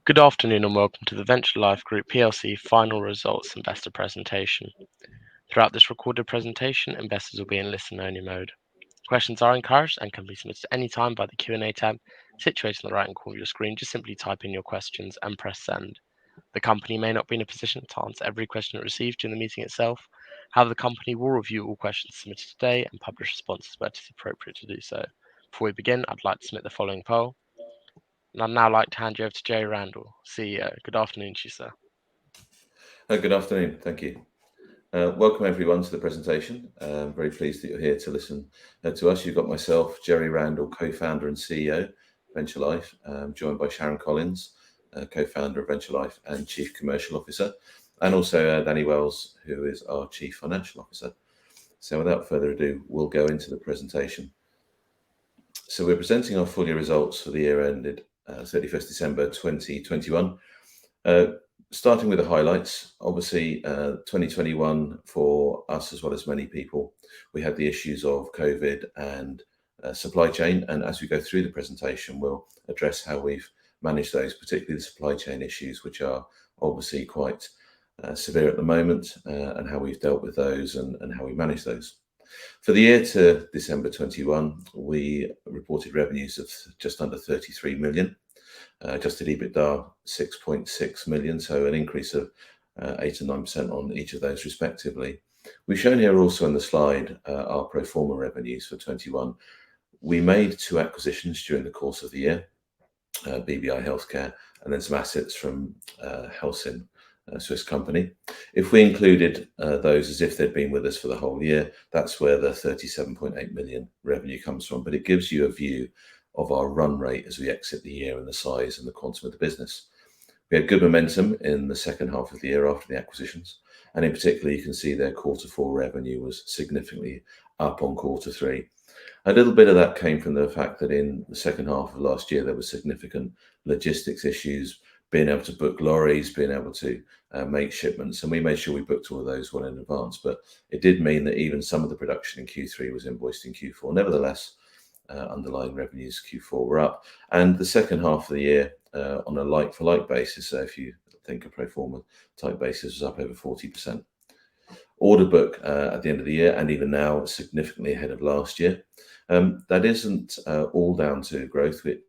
Good afternoon and welcome to the Venture Life Group PLC final results investor presentation. Throughout this recorded presentation, investors will be in listen-only mode. Questions are encouraged and can be submitted at any time by the Q&A tab situated in the right-hand corner of your screen. Just simply type in your questions and press send. The company may not be in a position to answer every question it receives during the meeting itself. However, the company will review all questions submitted today and publish responses where it is appropriate to do so. Before we begin, I'd like to submit the following poll. And I'd now like to hand you over to Jerry Randall, CEO. Good afternoon to you, sir. Good afternoon. Thank you. Welcome everyone to the presentation. I'm very pleased that you're here to listen to us. You've got myself, Jerry Randall, co-founder and CEO of Venture Life, joined by Sharon Collins, co-founder of Venture Life and Chief Commercial Officer, and also Danny Wells, who is our Chief Financial Officer. So without further ado, we'll go into the presentation. So we're presenting our full year results for the year ended 31st December 2021. Starting with the highlights, obviously 2021 for us as well as many people, we had the issues of COVID and supply chain, and as we go through the presentation we'll address how we've managed those, particularly the supply chain issues, which are obviously quite severe at the moment, and how we've dealt with those and how we manage those. For the year to December 21, we reported revenues of just under 33 million. Adjusted Ebitda 6.6 million, so an increase of 8 and 9% on each of those respectively. We've shown here also on the slide our pro forma revenues for 21. We made 2 acquisitions during the course of the year, BBI Healthcare and then some assets from Helsinn, a Swiss company. If we included those as if they'd been with us for the whole year, that's where the 37.8 million revenue comes from, but it gives you a view of our run rate as we exit the year and the size and the quantum of the business. We had good momentum in the second half of the year after the acquisitions, and in particular you can see their Q4 revenue was significantly up on Q3. A little bit of that came from the fact that in the second half of last year there were significant logistics issues, being able to book lorries, being able to make shipments, and we made sure we booked all of those well in advance, but it did mean that even some of the production in Q3 was invoiced in Q4. Nevertheless, underlying revenues Q4 were up, and the second half of the year on a like-for-like basis, so if you think a pro forma type basis, was up over 40%. Order book at the end of the year and even now significantly ahead of last year. That isn't all down to growth. It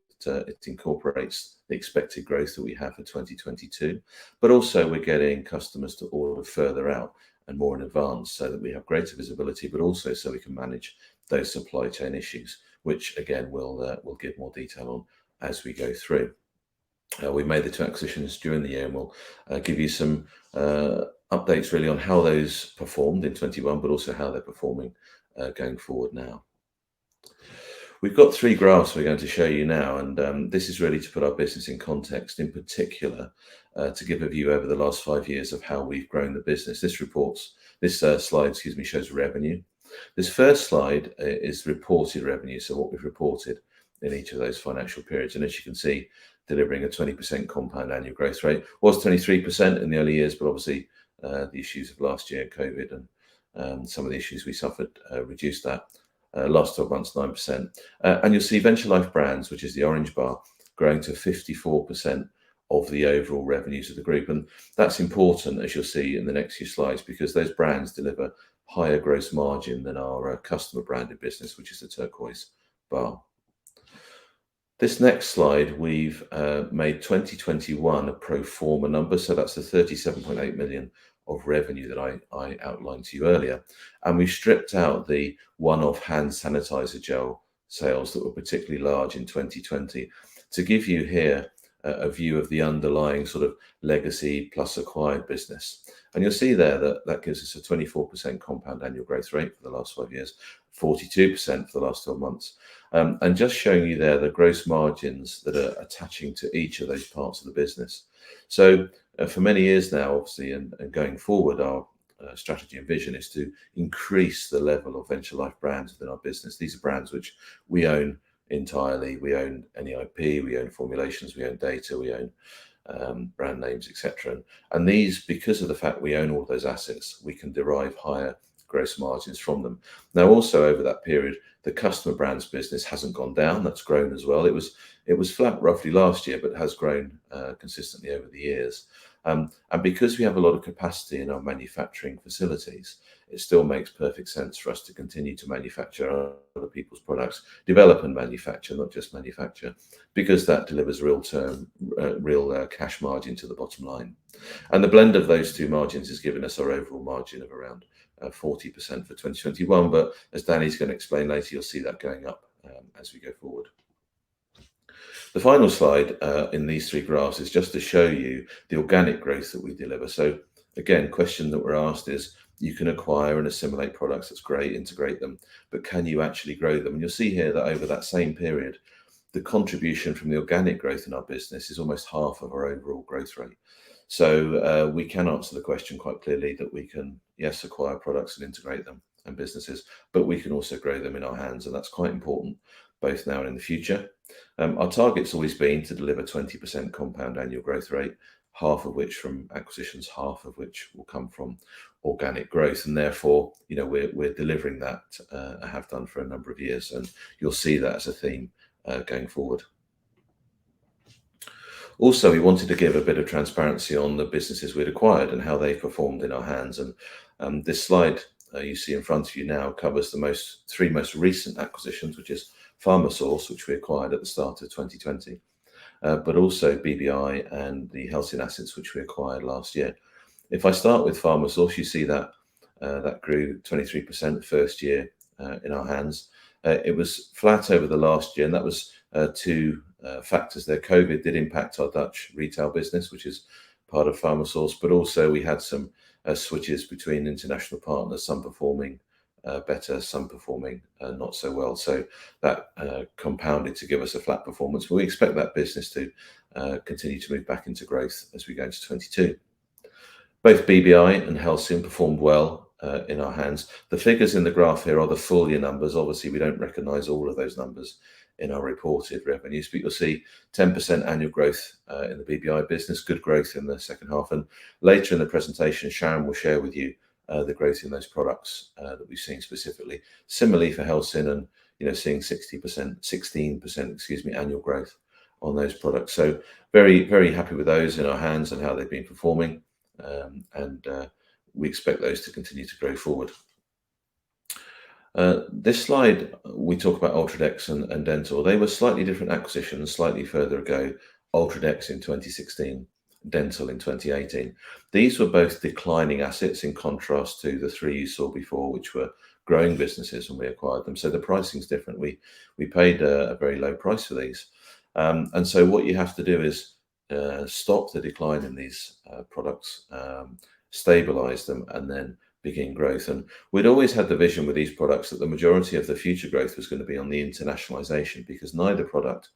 incorporates the expected growth that we have for 2022, but also we're getting customers to order further out and more in advance so that we have greater visibility, but also so we can manage those supply chain issues, which again we'll give more detail on as we go through. We made the 2 acquisitions during the year, and we'll give you some updates really on how those performed in 21, but also how they're performing going forward now. We've got 3 graphs we're going to show you now, and this is really to put our business in context, in particular to give a view over the last 5 years of how we've grown the business. This slide, shows revenue. This first slide is reported revenue, so what we've reported in each of those financial periods, and as you can see, delivering a 20% compound annual growth rate. Was 23% in the early years, but obviously the issues of last year, COVID, and some of the issues we suffered reduced that. Last 12 months, 9%. And you'll see Venture Life Brands, which is the orange bar, growing to 54% of the overall revenues of the group. And that's important, as you'll see in the next few slides, because those brands deliver higher gross margin than our customer branded business, which is the turquoise bar. This next slide, we've made 2021 a pro forma number, so that's the 37.8 million of revenue that I outlined to you earlier, and we stripped out the one-off hand sanitizer gel sales that were particularly large in 2020 to give you here a view of the underlying sort of legacy plus acquired business. And you'll see there that gives us a 24% compound annual growth rate for the last 5 years, 42% for the last 12 months. And just showing you there the gross margins that are attaching to each of those parts of the business. So for many years now, obviously, and going forward, our strategy and vision is to increase the level of Venture Life brands within our business. These are brands which we own entirely. We own any IP, we own formulations, we own data, we own brand names, etc. And these, because of the fact we own all those assets, we can derive higher gross margins from them. Now, also over that period, the customer brands business hasn't gone down. That's grown as well. It was flat roughly last year, but has grown consistently over the years. And because we have a lot of capacity in our manufacturing facilities, it still makes perfect sense for us to continue to manufacture other people's products, develop and manufacture, not just manufacture, because that delivers real cash margin to the bottom line. And the blend of those two margins has given us our overall margin of around 40% for 2021. But as Danny's going to explain later, you'll see that going up as we go forward. The final slide in these three graphs is just to show you the organic growth that we deliver. So again, question that we're asked is, you can acquire and assimilate products, that's great, integrate them, but can you actually grow them? And you'll see here that over that same period, the contribution from the organic growth in our business is almost half of our overall growth rate. So we can answer the question quite clearly that we can, yes, acquire products and integrate them and businesses, but we can also grow them in our hands. And that's quite important, both now and in the future. Our target's always been to deliver 20% compound annual growth rate, half of which from acquisitions, half of which will come from organic growth. And therefore, we're delivering that, have done for a number of years. And you'll see that as a theme going forward. Also, we wanted to give a bit of transparency on the businesses we'd acquired and how they've performed in our hands. And this slide you see in front of you now covers the three most recent acquisitions, which is Pharma Source, which we acquired at the start of 2020, but also BBI and the Halcyon assets, which we acquired last year. If I start with Pharma Source, you see that that grew 23% first year in our hands. It was flat over the last year, and that was two factors there. COVID did impact our Dutch retail business, which is part of Pharma Source, but also we had some switches between international partners, some performing better, some performing not so well. So that compounded to give us a flat performance, but we expect that business to continue to move back into growth as we go into 22. Both BBI and Halcyon performed well in our hands. The figures in the graph here are the full year numbers. Obviously, we don't recognise all of those numbers in our reported revenues, but you'll see 10% annual growth in the BBI business, good growth in the second half. And later in the presentation, Sharon will share with you the growth in those products that we've seen specifically. Similarly for Halcyon, and seeing 16% annual growth on those products. So very, very happy with those in our hands and how they've been performing. And we expect those to continue to grow forward. This slide, we talk about Ultradex and Dental. They were slightly different acquisitions, slightly further ago. Ultradex in 2016, Dental in 2018. These were both declining assets in contrast to the three you saw before, which were growing businesses when we acquired them. So the pricing's different. We paid a very low price for these. And so what you have to do is stop the decline in these products, stabilize them, and then begin growth. And we'd always had the vision with these products that the majority of the future growth was going to be on the internationalization, because neither product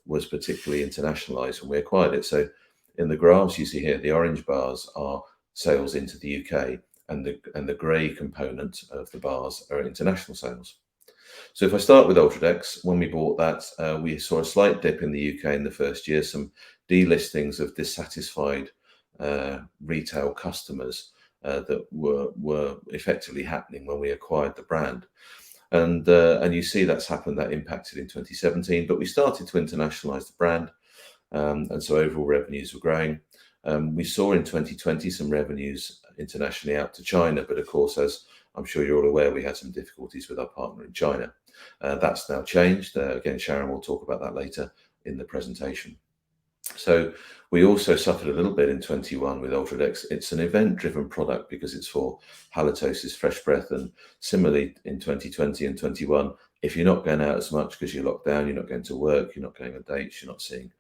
was particularly internationalized when we acquired it. So in the graphs you see here, the orange bars are sales into the UK, and the grey component of the bars are international sales. So if I start with Ultradex, when we bought that, we saw a slight dip in the UK in the first year, some delistings of dissatisfied retail customers that were effectively happening when we acquired the brand. And you see that's happened, that impacted in 2017, but we started to internationalize the brand. And so overall revenues were growing. We saw in 2020 some revenues internationally out to China, but of course, as I'm sure you're all aware, we had some difficulties with our partner in China. That's now changed. Again, Sharon will talk about that later in the presentation. So we also suffered a little bit in 21 with Ultradex. It's an event-driven product because it's for halitosis, fresh breath, and similarly in 2020 and 21, if you're not going out as much because you're locked down, you're not going to work, you're not going on dates, you're not seeing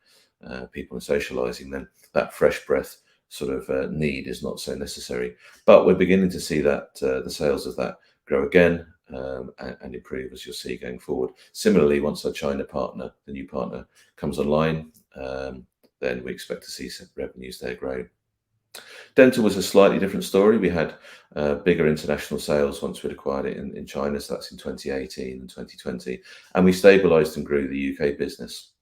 people and socializing, then that fresh breath sort of need is not so necessary. But we're beginning to see that the sales of that grow again and improve, as you'll see going forward. Similarly, once our China partner, the new partner, comes online, then we expect to see some revenues there grow. Dental was a slightly different story. We had bigger international sales once we'd acquired it in China, so that's in 2018 and 2020. And we stabilized and grew the UK business.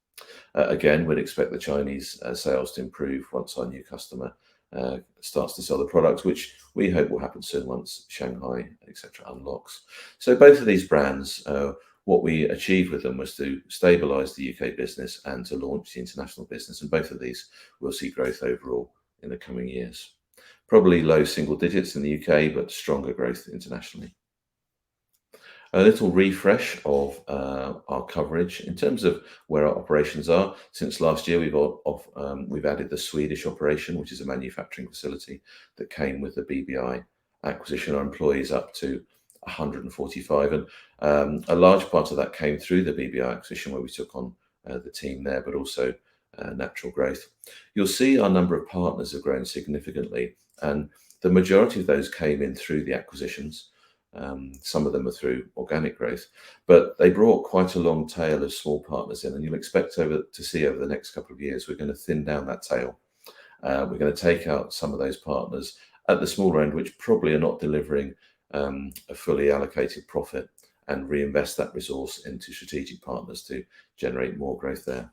Again, we'd expect the Chinese sales to improve once our new customer starts to sell the products, which we hope will happen soon once Shanghai, etc., unlocks. So both of these brands, what we achieved with them was to stabilise the UK business and to launch the international business, and both of these will see growth overall in the coming years. Probably low single digits in the UK, but stronger growth internationally. A little refresh of our coverage in terms of where our operations are. Since last year, we've added the Swedish operation, which is a manufacturing facility that came with the BBI acquisition. Our employees up to 145, and a large part of that came through the BBI acquisition, where we took on the team there, but also natural growth. You'll see our number of partners have grown significantly, and the majority of those came in through the acquisitions. Some of them are through organic growth, but they brought quite a long tail of small partners in, and you'll expect to see over the next couple of years, we're going to thin down that tail. We're going to take out some of those partners at the smaller end, which probably are not delivering a fully allocated profit, and reinvest that resource into strategic partners to generate more growth there.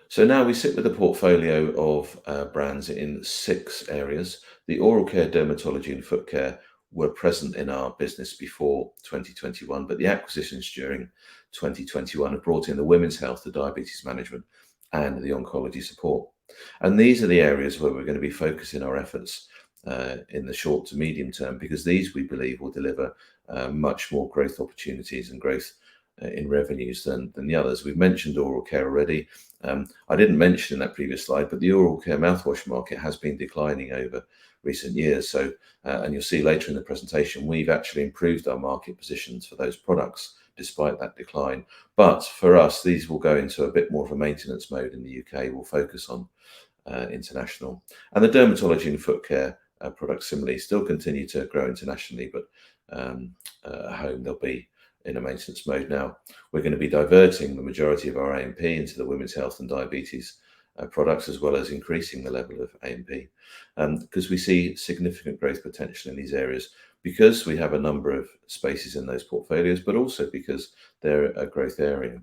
So now we sit with a portfolio of brands in 6 areas. The oral care, dermatology and foot care were present in our business before 2021, but the acquisitions during 2021 have brought in the women's health, the diabetes management and the oncology support. And these are the areas where we're going to be focusing our efforts in the short to medium term, because these, we believe, will deliver much more growth opportunities and growth in revenues than the others. We've mentioned oral care already. I didn't mention in that previous slide, but the oral care mouthwash market has been declining over recent years. So, and you'll see later in the presentation, we've actually improved our market positions for those products despite that decline. But for us, these will go into a bit more of a maintenance mode in the UK. We'll focus on international. And the dermatology and foot care products similarly still continue to grow internationally, but at home they'll be in a maintenance mode now. We're going to be diverting the majority of our A&P into the women's health and diabetes products, as well as increasing the level of A&P, because we see significant growth potential in these areas, because we have a number of spaces in those portfolios, but also because they're a growth area.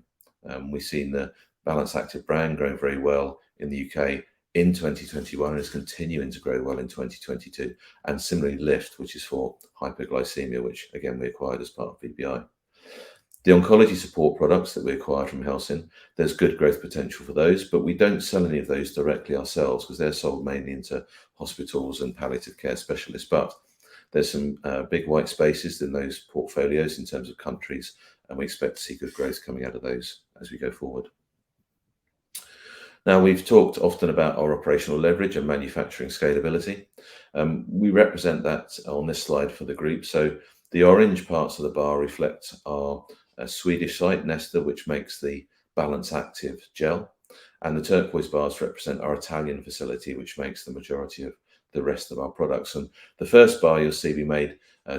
We've seen the Balance Active brand growing very well in the UK in 2021 and is continuing to grow well in 2022, and similarly Lift, which is for hyperglycemia, which again we acquired as part of BBI. The oncology support products that we acquired from Helsinn, there's good growth potential for those, but we don't sell any of those directly ourselves because they're sold mainly into hospitals and palliative care specialists. But there's some big white spaces in those portfolios in terms of countries, and we expect to see good growth coming out of those as we go forward. Now, we've talked often about our operational leverage and manufacturing scalability. We represent that on this slide for the group. So the orange parts of the bar reflect our Swedish site, Nesta, which makes the Balance Active gel, and the turquoise bars represent our Italian facility, which makes the majority of the rest of our products. And the first bar, you'll see we made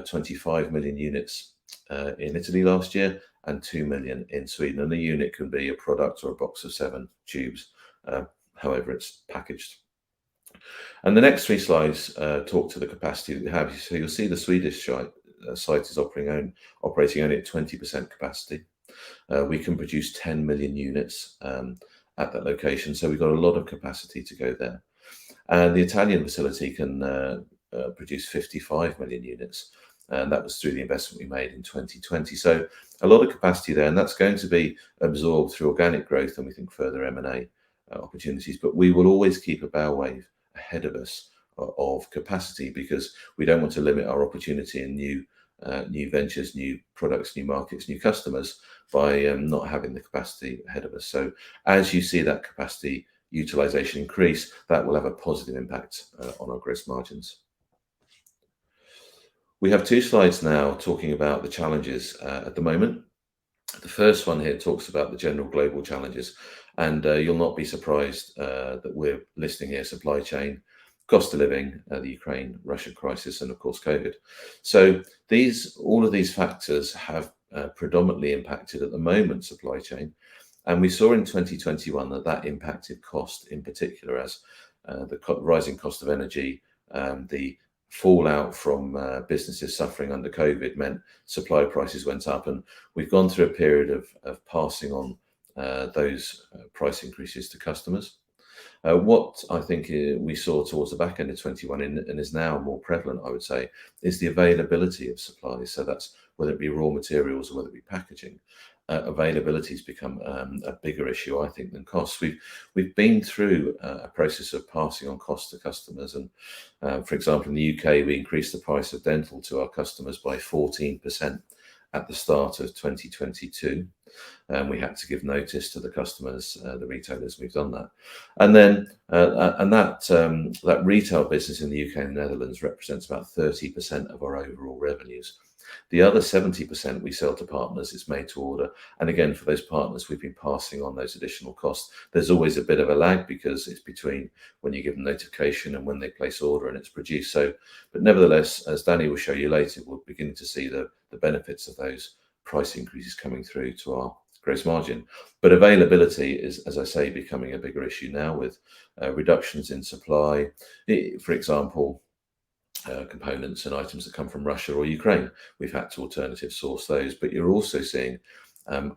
25 million units in Italy last year and 2 million in Sweden. And a unit can be a product or a box of 7 tubes, however it's packaged. And the next 3 slides talk to the capacity that we have. So you'll see the Swedish site is operating only at 20% capacity. We can produce 10 million units at that location, so we've got a lot of capacity to go there. And the Italian facility can produce 55 million units, and that was through the investment we made in 2020. So a lot of capacity there, and that's going to be absorbed through organic growth and we think further M&A opportunities. But we will always keep a bow wave ahead of us of capacity, because we don't want to limit our opportunity in new ventures, new products, new markets, new customers by not having the capacity ahead of us. So as you see that capacity utilization increase, that will have a positive impact on our gross margins. We have 2 slides now talking about the challenges at the moment. The first one here talks about the general global challenges, and you'll not be surprised that we're listing here supply chain, cost of living, the Ukraine-Russia crisis, and of course COVID. So all of these factors have predominantly impacted at the moment supply chain, and we saw in 2021 that impacted cost in particular, as the rising cost of energy, the fallout from businesses suffering under COVID meant supply prices went up, and we've gone through a period of passing on those price increases to customers. What I think we saw towards the back end of 21 and is now more prevalent, I would say, is the availability of supplies. So that's whether it be raw materials or whether it be packaging. Availability has become a bigger issue, I think, than costs. We've been through a process of passing on costs to customers, and for example, in the UK, we increased the price of dental to our customers by 14% at the start of 2022. We had to give notice to the customers, the retailers. We've done that, and then that retail business in the UK and the Netherlands represents about 30% of our overall revenues. The other 70% we sell to partners is made to order. And again, for those partners, we've been passing on those additional costs. There's always a bit of a lag because it's between when you give them notification and when they place order and it's produced. So, but nevertheless, as Danny will show you later, we're beginning to see the benefits of those price increases coming through to our gross margin. But availability is, as I say, becoming a bigger issue now with reductions in supply. For example, components and items that come from Russia or Ukraine, we've had to alternative source those. But you're also seeing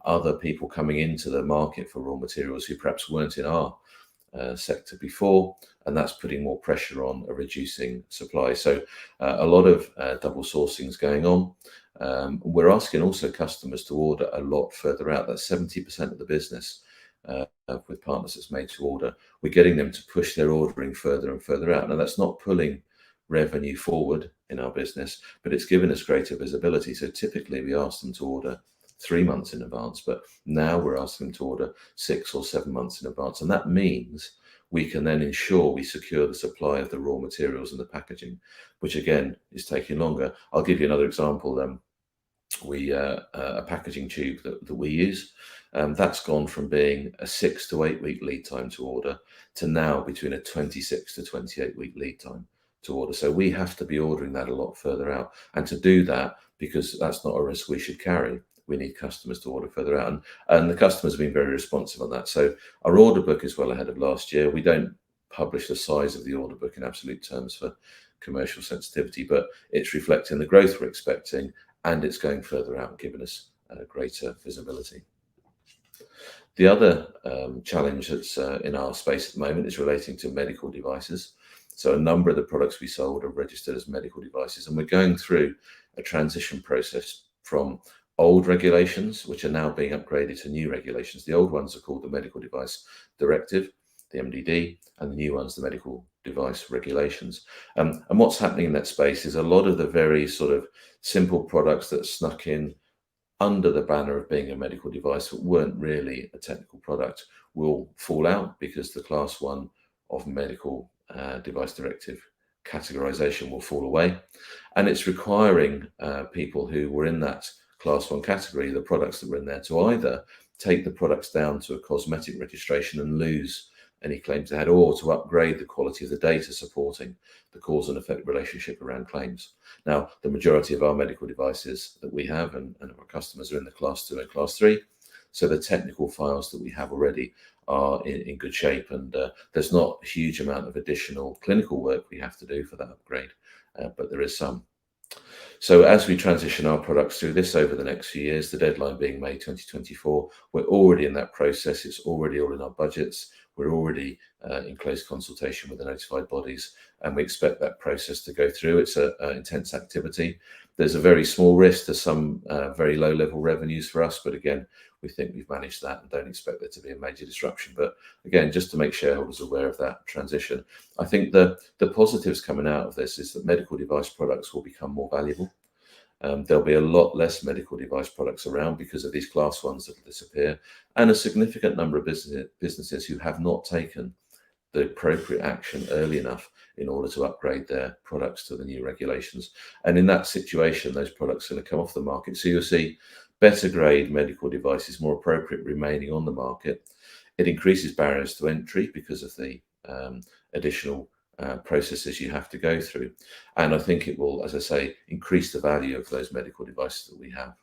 other people coming into the market for raw materials who perhaps weren't in our sector before, and that's putting more pressure on a reducing supply. So a lot of double sourcing is going on. We're asking also customers to order a lot further out. That's 70% of the business with partners that's made to order. We're getting them to push their ordering further and further out. Now, that's not pulling revenue forward in our business, but it's given us greater visibility. So typically we ask them to order 3 months in advance, but now we're asking them to order 6 or 7 months in advance. And that means we can then ensure we secure the supply of the raw materials and the packaging, which again is taking longer. I'll give you another example. A packaging tube that we use, that's gone from being a 6 to 8 week lead time to order to now between a 26 to 28 week lead time to order. So we have to be ordering that a lot further out. And to do that, because that's not a risk we should carry, we need customers to order further out. And the customers have been very responsive on that. So our order book is well ahead of last year. We don't publish the size of the order book in absolute terms for commercial sensitivity, but it's reflecting the growth we're expecting, and it's going further out, giving us greater visibility. The other challenge that's in our space at the moment is relating to medical devices. So a number of the products we sold are registered as medical devices, and we're going through a transition process from old regulations, which are now being upgraded to new regulations. The old ones are called the Medical Device Directive, the MDD, and the new ones, the Medical Device Regulations. And what's happening in that space is a lot of the very sort of simple products that snuck in under the banner of being a medical device but weren't really a technical product will fall out because the Class 1 of Medical Device Directive categorization will fall away. And it's requiring people who were in that Class 1 category, the products that were in there, to either take the products down to a cosmetic registration and lose any claims they had, or to upgrade the quality of the data supporting the cause and effect relationship around claims. Now, the majority of our medical devices that we have and our customers are in the Class 2 and Class 3. So the technical files that we have already are in good shape, and there's not a huge amount of additional clinical work we have to do for that upgrade, but there is some. So as we transition our products through this over the next few years, the deadline being May 2024, we're already in that process. It's already all in our budgets. We're already in close consultation with the notified bodies, and we expect that process to go through. It's an intense activity. There's a very small risk to some very low level revenues for us, but again, we think we've managed that and don't expect there to be a major disruption. But again, just to make shareholders aware of that transition, I think the positives coming out of this is that medical device products will become more valuable. There'll be a lot less medical device products around because of these Class 1s that will disappear, and a significant number of businesses who have not taken the appropriate action early enough in order to upgrade their products to the new regulations. And in that situation, those products are going to come off the market. So you'll see better grade medical devices, more appropriate, remaining on the market. It increases barriers to entry because of the additional processes you have to go through. And I think it will, as I say, increase the value of those medical devices that we have.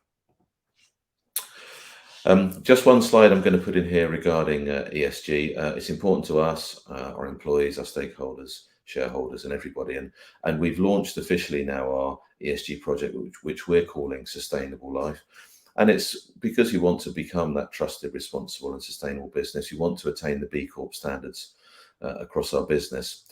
Just one slide I'm going to put in here regarding ESG. It's important to us, our employees, our stakeholders, shareholders, and everybody. And we've launched officially now our ESG project, which we're calling Sustainable Life. And it's because you want to become that trusted, responsible, and sustainable business. You want to attain the B Corp standards. across our business.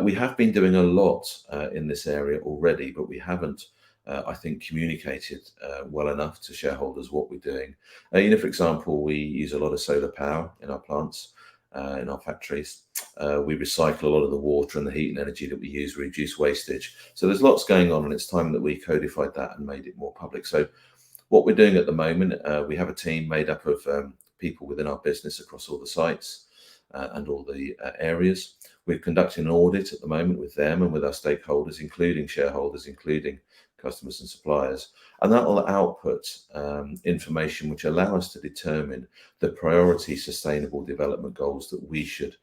We have been doing a lot in this area already, but we haven't, I think, communicated well enough to shareholders what we're doing. For example, we use a lot of solar power in our plants, in our factories. We recycle a lot of the water and the heat and energy that we use, we reduce wastage. So there's lots going on, and it's time that we codified that and made it more public. So what we're doing at the moment, we have a team made up of people within our business across all the sites and all the areas. We're conducting an audit at the moment with them and with our stakeholders, including shareholders, including customers and suppliers, and that will output information which allow us to determine the priority sustainable development goals that we should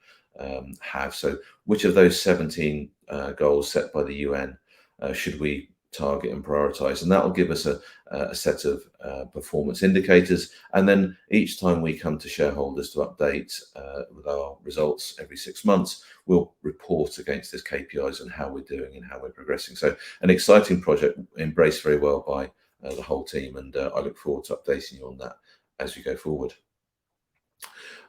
have. So which of those 17 goals set by the UN should we target and prioritize, and that will give us a set of performance indicators, and then each time we come to shareholders to update with our results every 6 months, we'll report against those KPIs and how we're doing and how we're progressing. So an exciting project, embraced very well by the whole team, and I look forward to updating you on that as we go forward.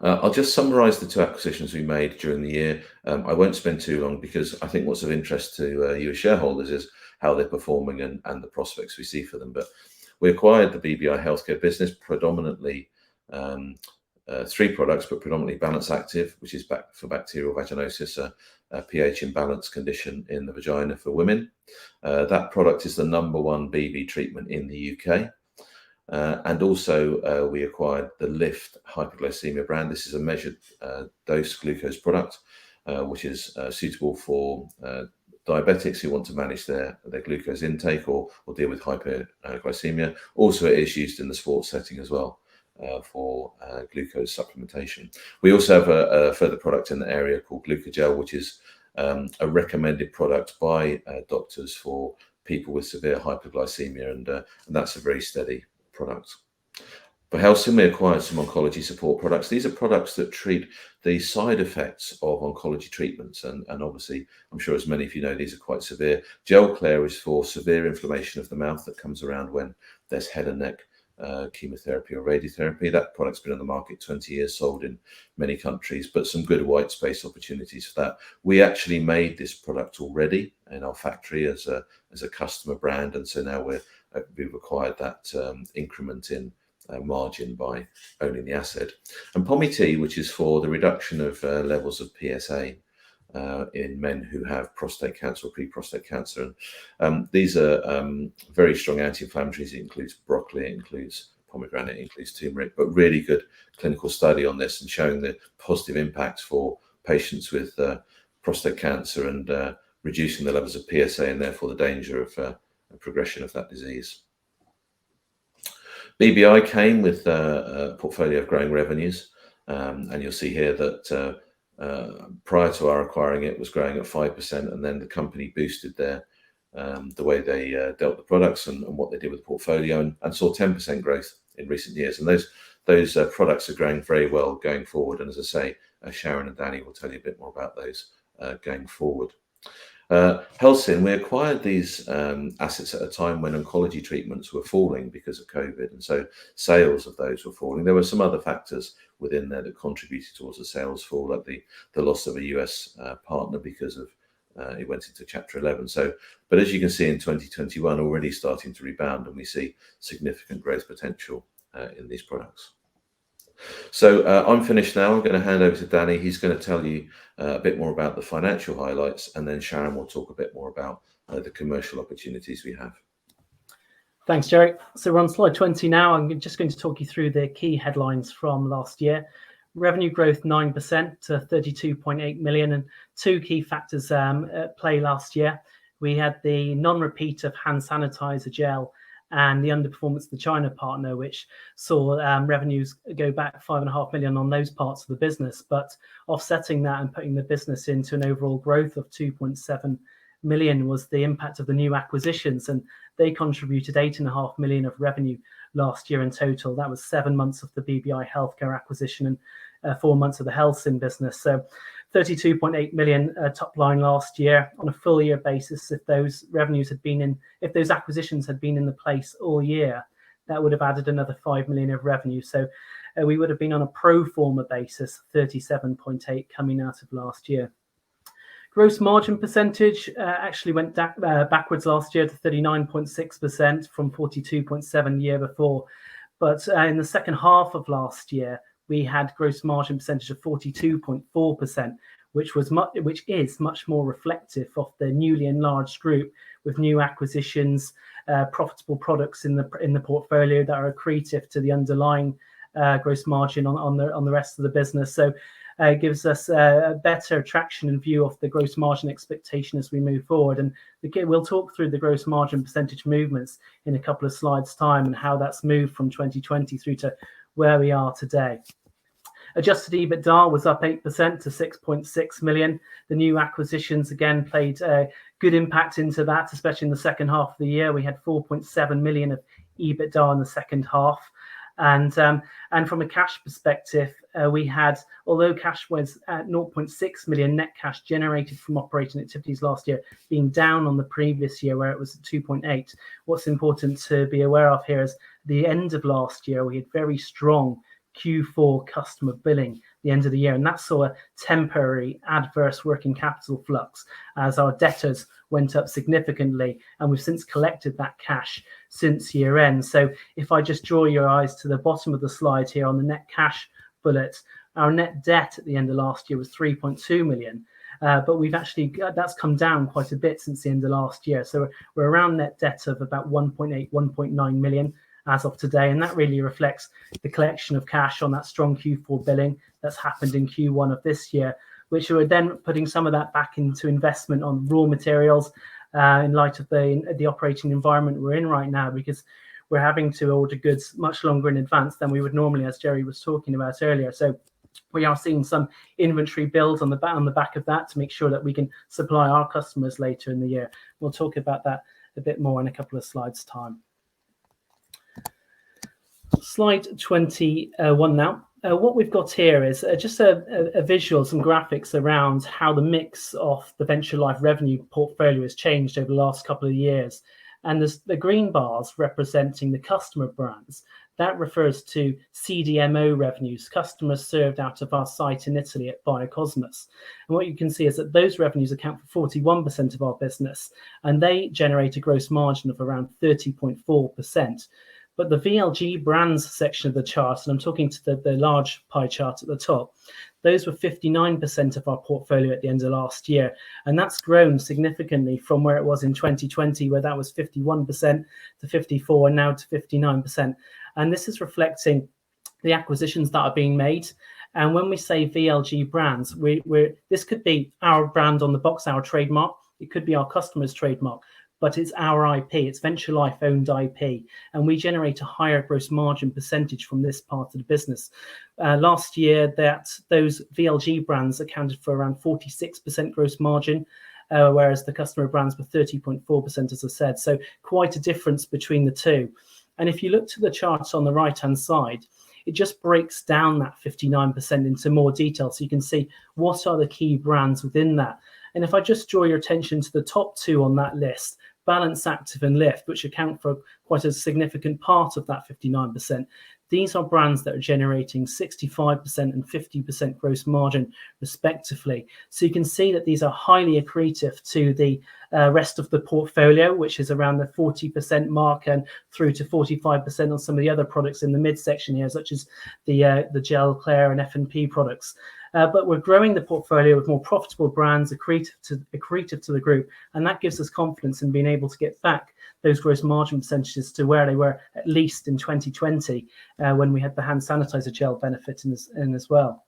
I'll just summarise the 2 acquisitions we made during the year. I won't spend too long, because I think what's of interest to you as shareholders is how they're performing and the prospects we see for them. But we acquired the BBI healthcare business, predominantly 3 products, but predominantly Balance Active, which is for bacterial vaginosis, a pH imbalance condition in the vagina for women. That product is the #1 BV treatment in the UK. And also we acquired the Lift hypoglycemia brand. This is a measured dose glucose product, which is suitable for diabetics who want to manage their glucose intake or deal with hypoglycemia. Also, it is used in the sports setting as well for glucose supplementation. We also have a further product in the area called Glucogel, which is a recommended product by doctors for people with severe hypoglycemia, and that's a very steady product. For Helsinn, we acquired some oncology support products. These are products that treat the side effects of oncology treatments, and obviously, I'm sure as many of you know, these are quite severe. Gelclair is for severe inflammation of the mouth that comes around when there's head and neck chemotherapy or radiotherapy. That product's been on the market 20 years, sold in many countries, but some good white space opportunities for that. We actually made this product already in our factory as a customer brand, and so now we've acquired that increment in margin by owning the asset. And Pomi-T, which is for the reduction of levels of PSA in men who have prostate cancer or pre-prostate cancer. And these are very strong anti-inflammatories. It includes broccoli, it includes pomegranate, it includes turmeric, but really good clinical study on this and showing the positive impacts for patients with prostate cancer and reducing the levels of PSA and therefore the danger of progression of that disease. BBI came with a portfolio of growing revenues, and you'll see here that prior to our acquiring it was growing at 5%, and then the company boosted the way they dealt the products and what they did with the portfolio, and saw 10% growth in recent years. And those products are growing very well going forward. And as I say, Sharon and Danny will tell you a bit more about those going forward. Helsinn, we acquired these assets at a time when oncology treatments were falling because of COVID, and so sales of those were falling. There were some other factors within there that contributed towards the sales fall, like the loss of a US partner because of it went into Chapter 11. So, but as you can see in 2021, already starting to rebound, and we see significant growth potential in these products. So I'm finished now. I'm going to hand over to Danny. He's going to tell you a bit more about the financial highlights, and then Sharon will talk a bit more about the commercial opportunities we have. Thanks, Jerry. So we're on slide 20 now. I'm just going to talk you through the key headlines from last year. Revenue growth 9% to 32.8 million, and 2 key factors at play last year. We had the non-repeat of hand sanitizer gel and the underperformance of the China partner, which saw revenues go back 5.5 million on those parts of the business. But offsetting that and putting the business into an overall growth of 2.7 million was the impact of the new acquisitions, and they contributed 8.5 million of revenue last year in total. That was 7 months of the BBI healthcare acquisition and 4 months of the Helsinn business. So 32.8 million top line last year. On a full year basis, if those revenues had been in, if those acquisitions had been in the place all year, that would have added another 5 million of revenue. So we would have been on a pro forma basis, 37.8 coming out of last year. Gross margin percentage actually went backwards last year to 39.6% from 42.7% the year before. But in the second half of last year, we had gross margin percentage of 42.4%, which is much more reflective of the newly enlarged group with new acquisitions, profitable products in the portfolio that are accretive to the underlying gross margin on the rest of the business. So it gives us a better traction and view of the gross margin expectation as we move forward. And we'll talk through the gross margin percentage movements in a couple of slides' time and how that's moved from 2020 through to where we are today. Adjusted Ebitda was up 8% to 6.6 million. The new acquisitions again played a good impact into that, especially in the second half of the year. We had 4.7 million of Ebitda in the second half. And from a cash perspective, we had, although cash was at 0.6 million net cash generated from operating activities last year, being down on the previous year where it was at 2.8. What's important to be aware of here is the end of last year, we had very strong Q4 customer billing the end of the year, and that saw a temporary adverse working capital flux as our debtors went up significantly, and we've since collected that cash since year end. So if I just draw your eyes to the bottom of the slide here on the net cash bullet, our net debt at the end of last year was 3.2 million. But that's come down quite a bit since the end of last year. So we're around net debt of about 1.8, 1.9 million as of today. And that really reflects the collection of cash on that strong Q4 billing that's happened in Q1 of this year, which we're then putting some of that back into investment on raw materials in light of the operating environment we're in right now, because we're having to order goods much longer in advance than we would normally, as Jerry was talking about earlier. So we are seeing some inventory builds on the back of that to make sure that we can supply our customers later in the year. We'll talk about that a bit more in a couple of slides' time. Slide 21 now. What we've got here is just a visual, some graphics around how the mix of the Venture Life revenue portfolio has changed over the last couple of years. And there's the green bars representing the customer brands. That refers to CDMO revenues, customers served out of our site in Italy at Biocosmos. And what you can see is that those revenues account for 41% of our business, and they generate a gross margin of around 30.4%. But the VLG brands section of the chart, and I'm talking to the large pie chart at the top, those were 59% of our portfolio at the end of last year. And that's grown significantly from where it was in 2020, where that was 51% to 54% and now to 59%. And this is reflecting the acquisitions that are being made. And when we say VLG brands, this could be our brand on the box, our trademark. It could be our customer's trademark. But it's our IP, it's Venture Life owned IP, and we generate a higher gross margin percentage from this part of the business. Last year, those VLG brands accounted for around 46% gross margin, whereas the customer brands were 30.4%, as I said. So quite a difference between the two. And if you look to the charts on the right-hand side, it just breaks down that 59% into more detail, so you can see what are the key brands within that. And if I just draw your attention to the top two on that list, Balance Active and Lift, which account for quite a significant part of that 59%. These are brands that are generating 65% and 50% gross margin, respectively. So you can see that these are highly accretive to the rest of the portfolio, which is around the 40% mark and through to 45% on some of the other products in the midsection here, such as the Gel Claire and F&P products. But we're growing the portfolio with more profitable brands accretive to the group, and that gives us confidence in being able to get back those gross margin percentages to where they were at least in 2020 when we had the hand sanitizer gel benefit in as well.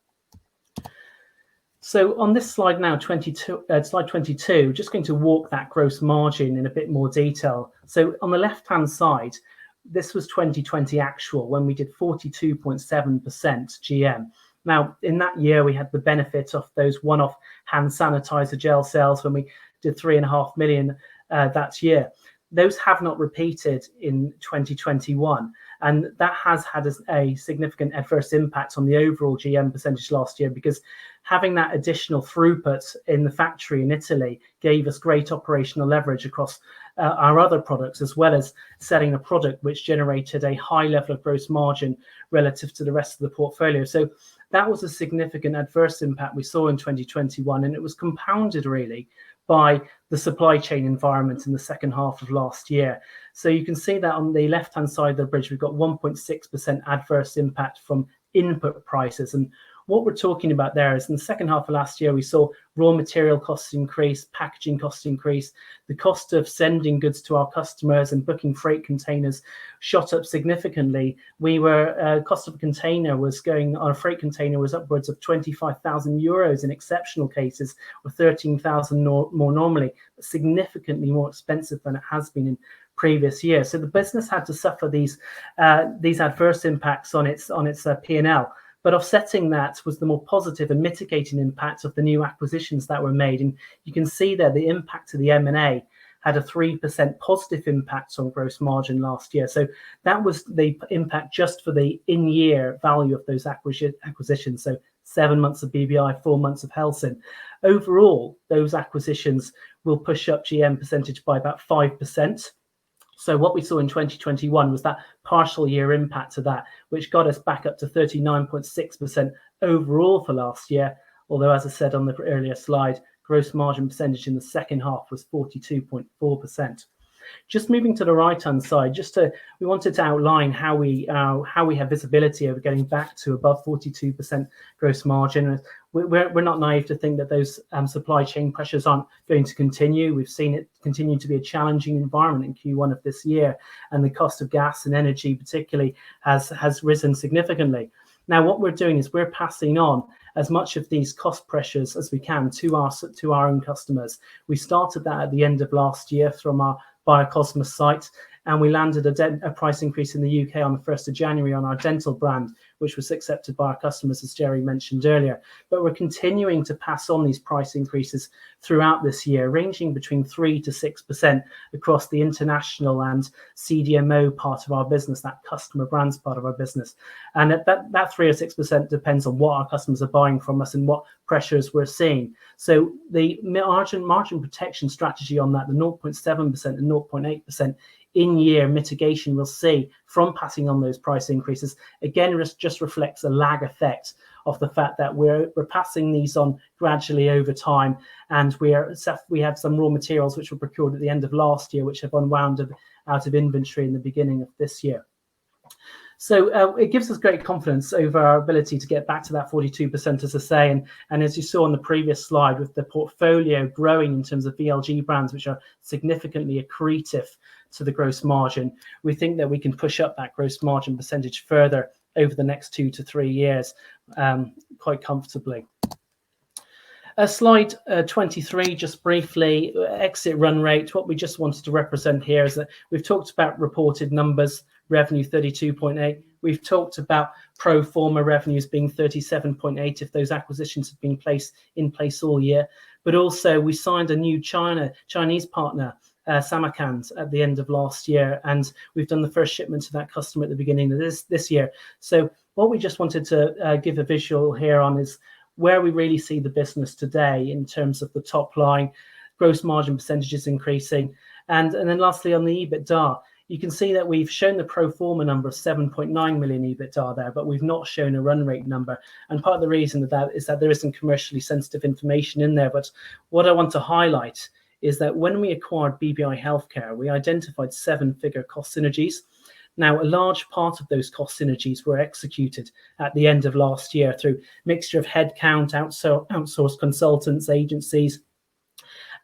So on this slide now, slide 22, just going to walk that gross margin in a bit more detail. So on the left-hand side, this was 2020 actual when we did 42.7% GM. Now, in that year, we had the benefit of those one-off hand sanitizer gel sales when we did 3.5 million that year. those have not repeated in 2021. And that has had a significant adverse impact on the overall GM percentage last year, because having that additional throughput in the factory in Italy gave us great operational leverage across our other products, as well as selling a product which generated a high level of gross margin relative to the rest of the portfolio. So that was a significant adverse impact we saw in 2021, and it was compounded really by the supply chain environment in the second half of last year. So you can see that on the left-hand side of the bridge, we've got 1.6% adverse impact from input prices. And what we're talking about there is in the second half of last year, we saw raw material costs increase, packaging costs increase, the cost of sending goods to our customers and booking freight containers shot up significantly. Cost of a container was going on, a freight container was upwards of 25,000 euros in exceptional cases, or 13,000 more normally, significantly more expensive than it has been in previous years. So the business had to suffer these adverse impacts on its P&L. But offsetting that was the more positive and mitigating impact of the new acquisitions that were made. And you can see there the impact of the M&A had a 3% positive impact on gross margin last year. So that was the impact just for the in-year value of those acquisitions. So 7 months of BBI, 4 months of Helsinn. Overall, those acquisitions will push up GM percentage by about 5%. So what we saw in 2021 was that partial year impact of that, which got us back up to 39.6% overall for last year. Although, as I said on the earlier slide, gross margin percentage in the second half was 42.4%. Just moving to the right-hand side, we wanted to outline how we have visibility over getting back to above 42% gross margin. We're not naive to think that those supply chain pressures aren't going to continue. We've seen it continue to be a challenging environment in Q1 of this year, and the cost of gas and energy particularly has risen significantly. Now, what we're doing is we're passing on as much of these cost pressures as we can to our own customers. We started that at the end of last year from our Biocosmos site, and we landed a price increase in the UK on the 1st of January on our dental brand, which was accepted by our customers, as Jerry mentioned earlier. But we're continuing to pass on these price increases throughout this year, ranging between 3 to 6% across the international and CDMO part of our business, that customer brands part of our business. And that 3 or 6% depends on what our customers are buying from us and what pressures we're seeing. So the margin protection strategy on that, the 0.7% and 0.8% in-year mitigation we'll see from passing on those price increases, again, just reflects a lag effect of the fact that we're passing these on gradually over time, and we have some raw materials which were procured at the end of last year, which have unwound out of inventory in the beginning of this year. So it gives us great confidence over our ability to get back to that 42%, as I say. And as you saw on the previous slide, with the portfolio growing in terms of VLG brands, which are significantly accretive to the gross margin, we think that we can push up that gross margin percentage further over the next 2 to 3 years quite comfortably. Slide 23, just briefly, exit run rate. What we just wanted to represent here is that we've talked about reported numbers, revenue 32.8. We've talked about pro forma revenues being 37.8 if those acquisitions have been in place all year. But also we signed a new Chinese partner, Samarkand, at the end of last year, and we've done the first shipment to that customer at the beginning of this year. So what we just wanted to give a visual here on is where we really see the business today in terms of the top line, gross margin percentages increasing, and then lastly on the Ebitda. You can see that we've shown the pro forma number of 7.9 million Ebitda there, but we've not shown a run rate number. And part of the reason of that is that there is some commercially sensitive information in there. But what I want to highlight is that when we acquired BBI Healthcare, we identified 7-figure cost synergies. Now, a large part of those cost synergies were executed at the end of last year through mixture of headcount, outsourced consultants, agencies.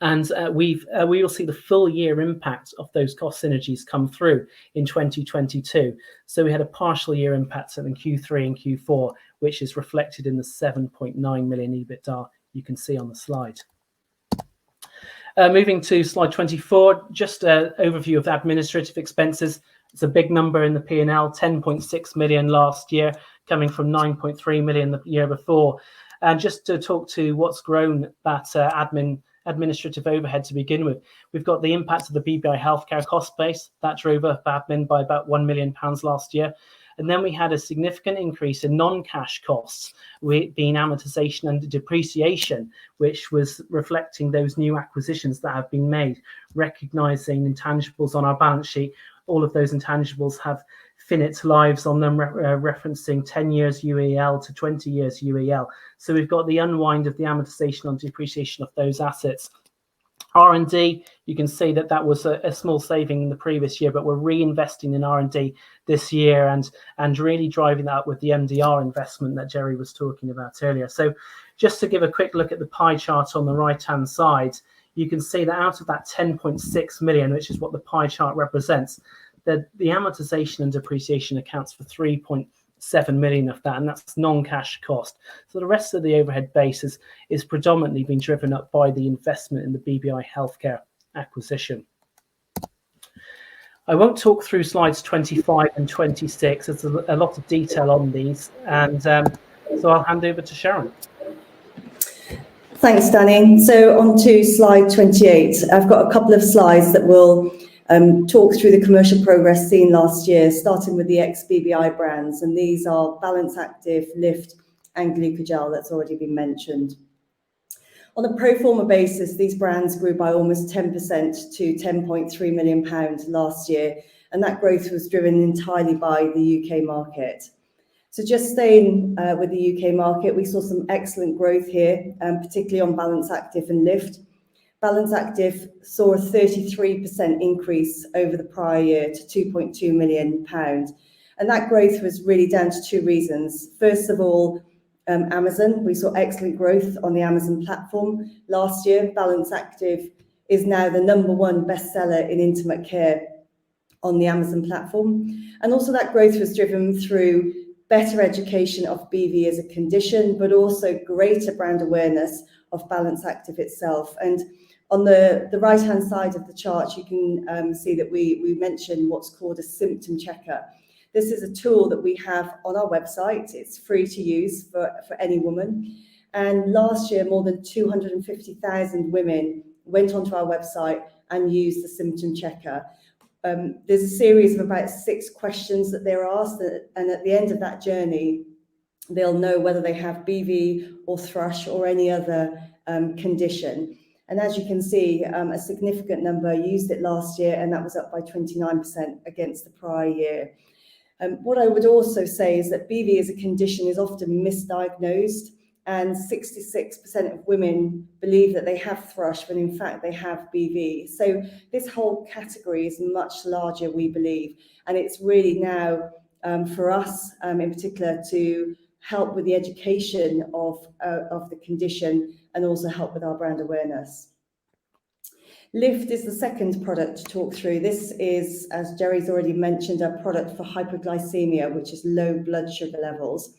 And we will see the full year impact of those cost synergies come through in 2022. So we had a partial year impact in Q3 and Q4, which is reflected in the 7.9 million Ebitda you can see on the slide. Moving to slide 24, just an overview of the administrative expenses. It's a big number in the P&L, 10.6 million last year, coming from 9.3 million the year before. And just to talk to what's grown that admin administrative overhead to begin with. We've got the impact of the BBI healthcare cost base that drove up admin by about £1 million last year. And then we had a significant increase in non-cash costs, being amortization and depreciation, which was reflecting those new acquisitions that have been made, recognizing intangibles on our balance sheet. All of those intangibles have finite lives on them, referencing 10 years UEL to 20 years UEL. So we've got the unwind of the amortization and depreciation of those assets. R&D, you can see that was a small saving in the previous year, but we're reinvesting in R&D this year and really driving that with the MDR investment that Jerry was talking about earlier. So just to give a quick look at the pie chart on the right-hand side, you can see that out of that 10.6 million, which is what the pie chart represents, the amortization and depreciation accounts for 3.7 million of that, and that's non-cash cost. So the rest of the overhead base is predominantly being driven up by the investment in the BBI healthcare acquisition. I won't talk through slides 25 and 26. There's a lot of detail on these, and so I'll hand over to Sharon. Thanks, Danny. So on to slide 28. I've got a couple of slides that will talk through the commercial progress seen last year, starting with the ex-BBI brands, and these are Balance Activ, Lift and Glucogel that's already been mentioned. On a pro forma basis, these brands grew by almost 10% to £10.3 million last year, and that growth was driven entirely by the UK market. So just staying with the UK market, we saw some excellent growth here, particularly on Balance Activ and Lift. Balance Activ saw a 33% increase over the prior year to £2.2 million. And that growth was really down to two reasons. First of all, Amazon. We saw excellent growth on the Amazon platform. Last year, Balance Activ is now the #1 bestseller in intimate care on the Amazon platform. And also that growth was driven through better education of BV as a condition, but also greater brand awareness of Balance Activ itself. And on the right-hand side of the chart, you can see that we mentioned what's called a Symptom Checker. This is a tool that we have on our website. It's free to use for any woman. And last year, more than 250,000 women went onto our website and used the Symptom Checker. There's a series of about 6 questions that they're asked, and at the end of that journey, they'll know whether they have BV or thrush or any other condition. And as you can see, a significant number used it last year, and that was up by 29% against the prior year. What I would also say is that BV as a condition is often misdiagnosed, and 66% of women believe that they have thrush when in fact they have BV. So this whole category is much larger, we believe, and it's really now for us in particular to help with the education of the condition and also help with our brand awareness. Lift is the second product to talk through. This is, as Jerry's already mentioned, a product for hypoglycemia, which is low blood sugar levels.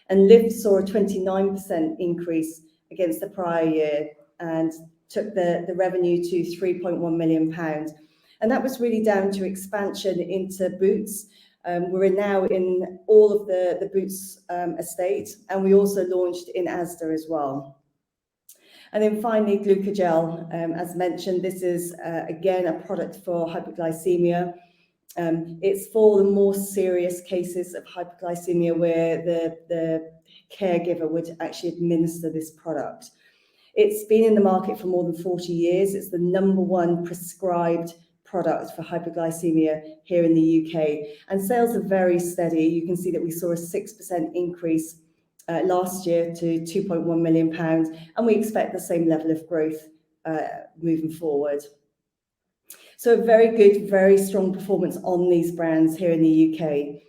And Lift saw a 29% increase against the prior year and took the revenue to £3.1 million. And that was really down to expansion into Boots. We're now in all of the Boots estate, and we also launched in Asda as well. And then finally, Glucogel, as mentioned, this is again a product for hypoglycemia. It's for the more serious cases of hypoglycemia where the caregiver would actually administer this product. It's been in the market for more than 40 years. It's the #1 prescribed product for hypoglycemia here in the UK. And sales are very steady. You can see that we saw a 6% increase last year to £2.1 million, and we expect the same level of growth moving forward. So a very good, very strong performance on these brands here in the UK.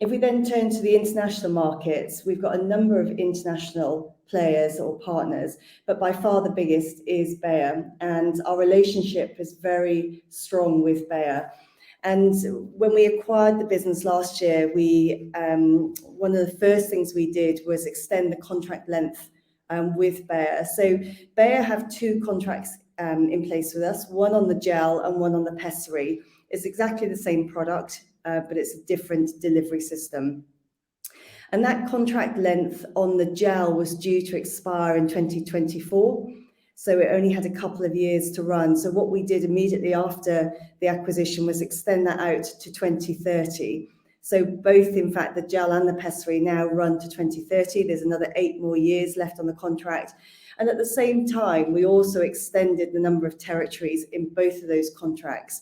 If we then turn to the international markets, we've got a number of international players or partners, but by far the biggest is Bayer, and our relationship is very strong with Bayer. And when we acquired the business last year, one of the first things we did was extend the contract length with Bayer. So Bayer have 2 contracts in place with us, one on the gel and one on the pessary. It's exactly the same product, but it's a different delivery system. And that contract length on the gel was due to expire in 2024. So it only had a couple of years to run. So what we did immediately after the acquisition was extend that out to 2030. So both, in fact, the gel and the pessary now run to 2030. There's another 8 more years left on the contract. And at the same time, we also extended the number of territories in both of those contracts.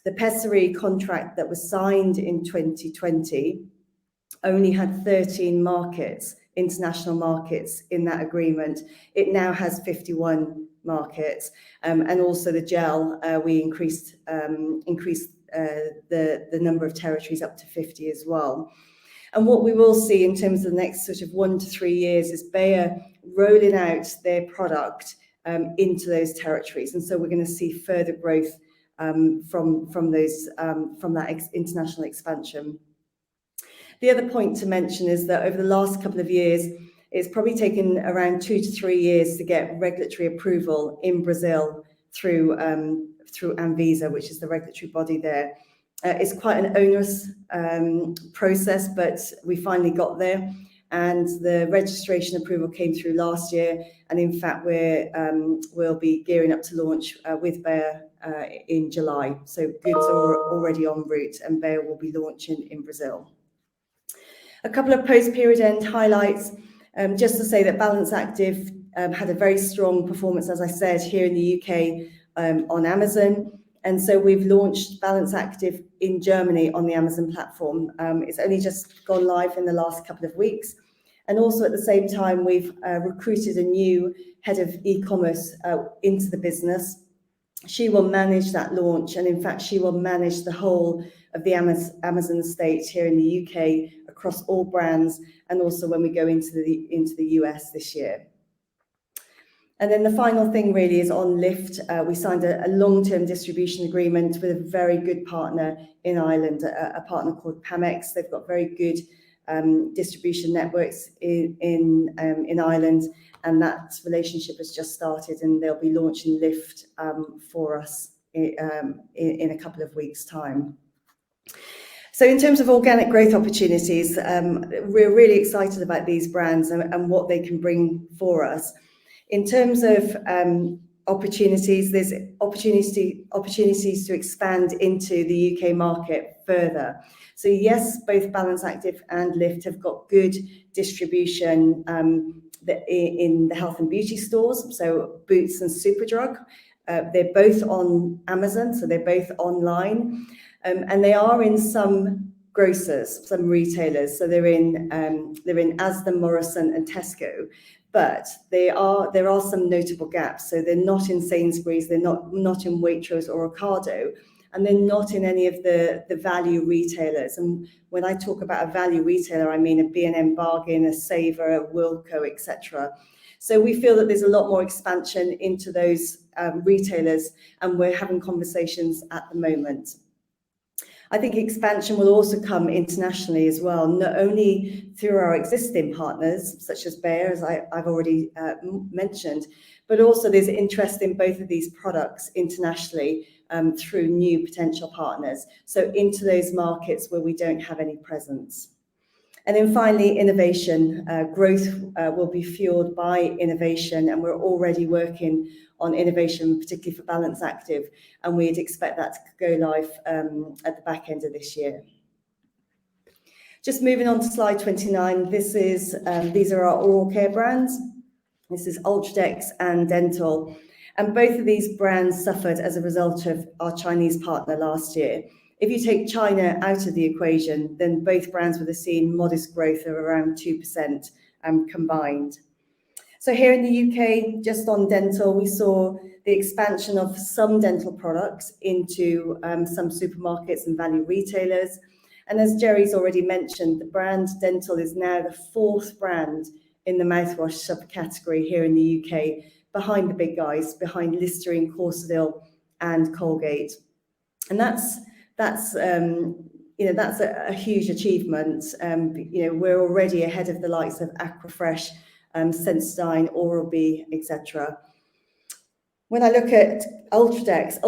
The pessary contract that was signed in 2020 only had 13 markets, international markets in that agreement. It now has 51 markets, and also the gel, we increased the number of territories up to 50 as well. And what we will see in terms of the next sort of 1 to 3 years is Bayer rolling out their product into those territories, and so we're going to see further growth from that international expansion. The other point to mention is that over the last couple of years, it's probably taken around 2 to 3 years to get regulatory approval in Brazil through Anvisa, which is the regulatory body there. It's quite an onerous process, but we finally got there, and the registration approval came through last year. And in fact, we'll be gearing up to launch with Bayer in July. So goods are already en route, and Bayer will be launching in Brazil. A couple of post-period end highlights, just to say that Balance Active had a very strong performance, as I said, here in the UK on Amazon. And so we've launched Balance Active in Germany on the Amazon platform. It's only just gone live in the last couple of weeks. And also at the same time, we've recruited a new head of e-commerce into the business. She will manage that launch, and in fact, she will manage the whole of the Amazon estate here in the UK across all brands, and also when we go into the US this year. And then the final thing really is on Lift. We signed a long-term distribution agreement with a very good partner in Ireland, a partner called Pamex. They've got very good distribution networks in Ireland, and that relationship has just started, and they'll be launching Lift for us in a couple of weeks' time. So in terms of organic growth opportunities, we're really excited about these brands and what they can bring for us. In terms of opportunities, there's opportunities to expand into the UK market further. So yes, both Balance Active and Lift have got good distribution in the health and beauty stores, so Boots and Superdrug. They're both on Amazon, so they're both online, and they are in some grocers, some retailers. So they're in Asda, Morrison, and Tesco. But there are some notable gaps. So they're not in Sainsbury's, they're not in Waitrose or Ocado, and they're not in any of the value retailers. And when I talk about a value retailer, I mean a B&M Bargain, a Saver, a Wilko, etc. So we feel that there's a lot more expansion into those retailers, and we're having conversations at the moment. I think expansion will also come internationally as well, not only through our existing partners, such as Bayer, as I've already mentioned, but also there's interest in both of these products internationally through new potential partners, so into those markets where we don't have any presence. And then finally, innovation. Growth will be fueled by innovation, and we're already working on innovation, particularly for Balance Active, and we'd expect that to go live at the back end of this year. Just moving on to slide 29, these are our oral care brands. This is Ultradex and Dental, and both of these brands suffered as a result of our Chinese partner last year. If you take China out of the equation, then both brands would have seen modest growth of around 2% combined. So here in the UK, just on dental, we saw the expansion of some dental products into some supermarkets and value retailers. And as Jerry's already mentioned, the brand Dental is now the 4th brand in the mouthwash subcategory here in the UK, behind the big guys, behind Listerine, Corsedil, and Colgate. And that's a huge achievement. We're already ahead of the likes of Aquafresh, Sensodyne, Oral-B, etc. When I look at Ultradex,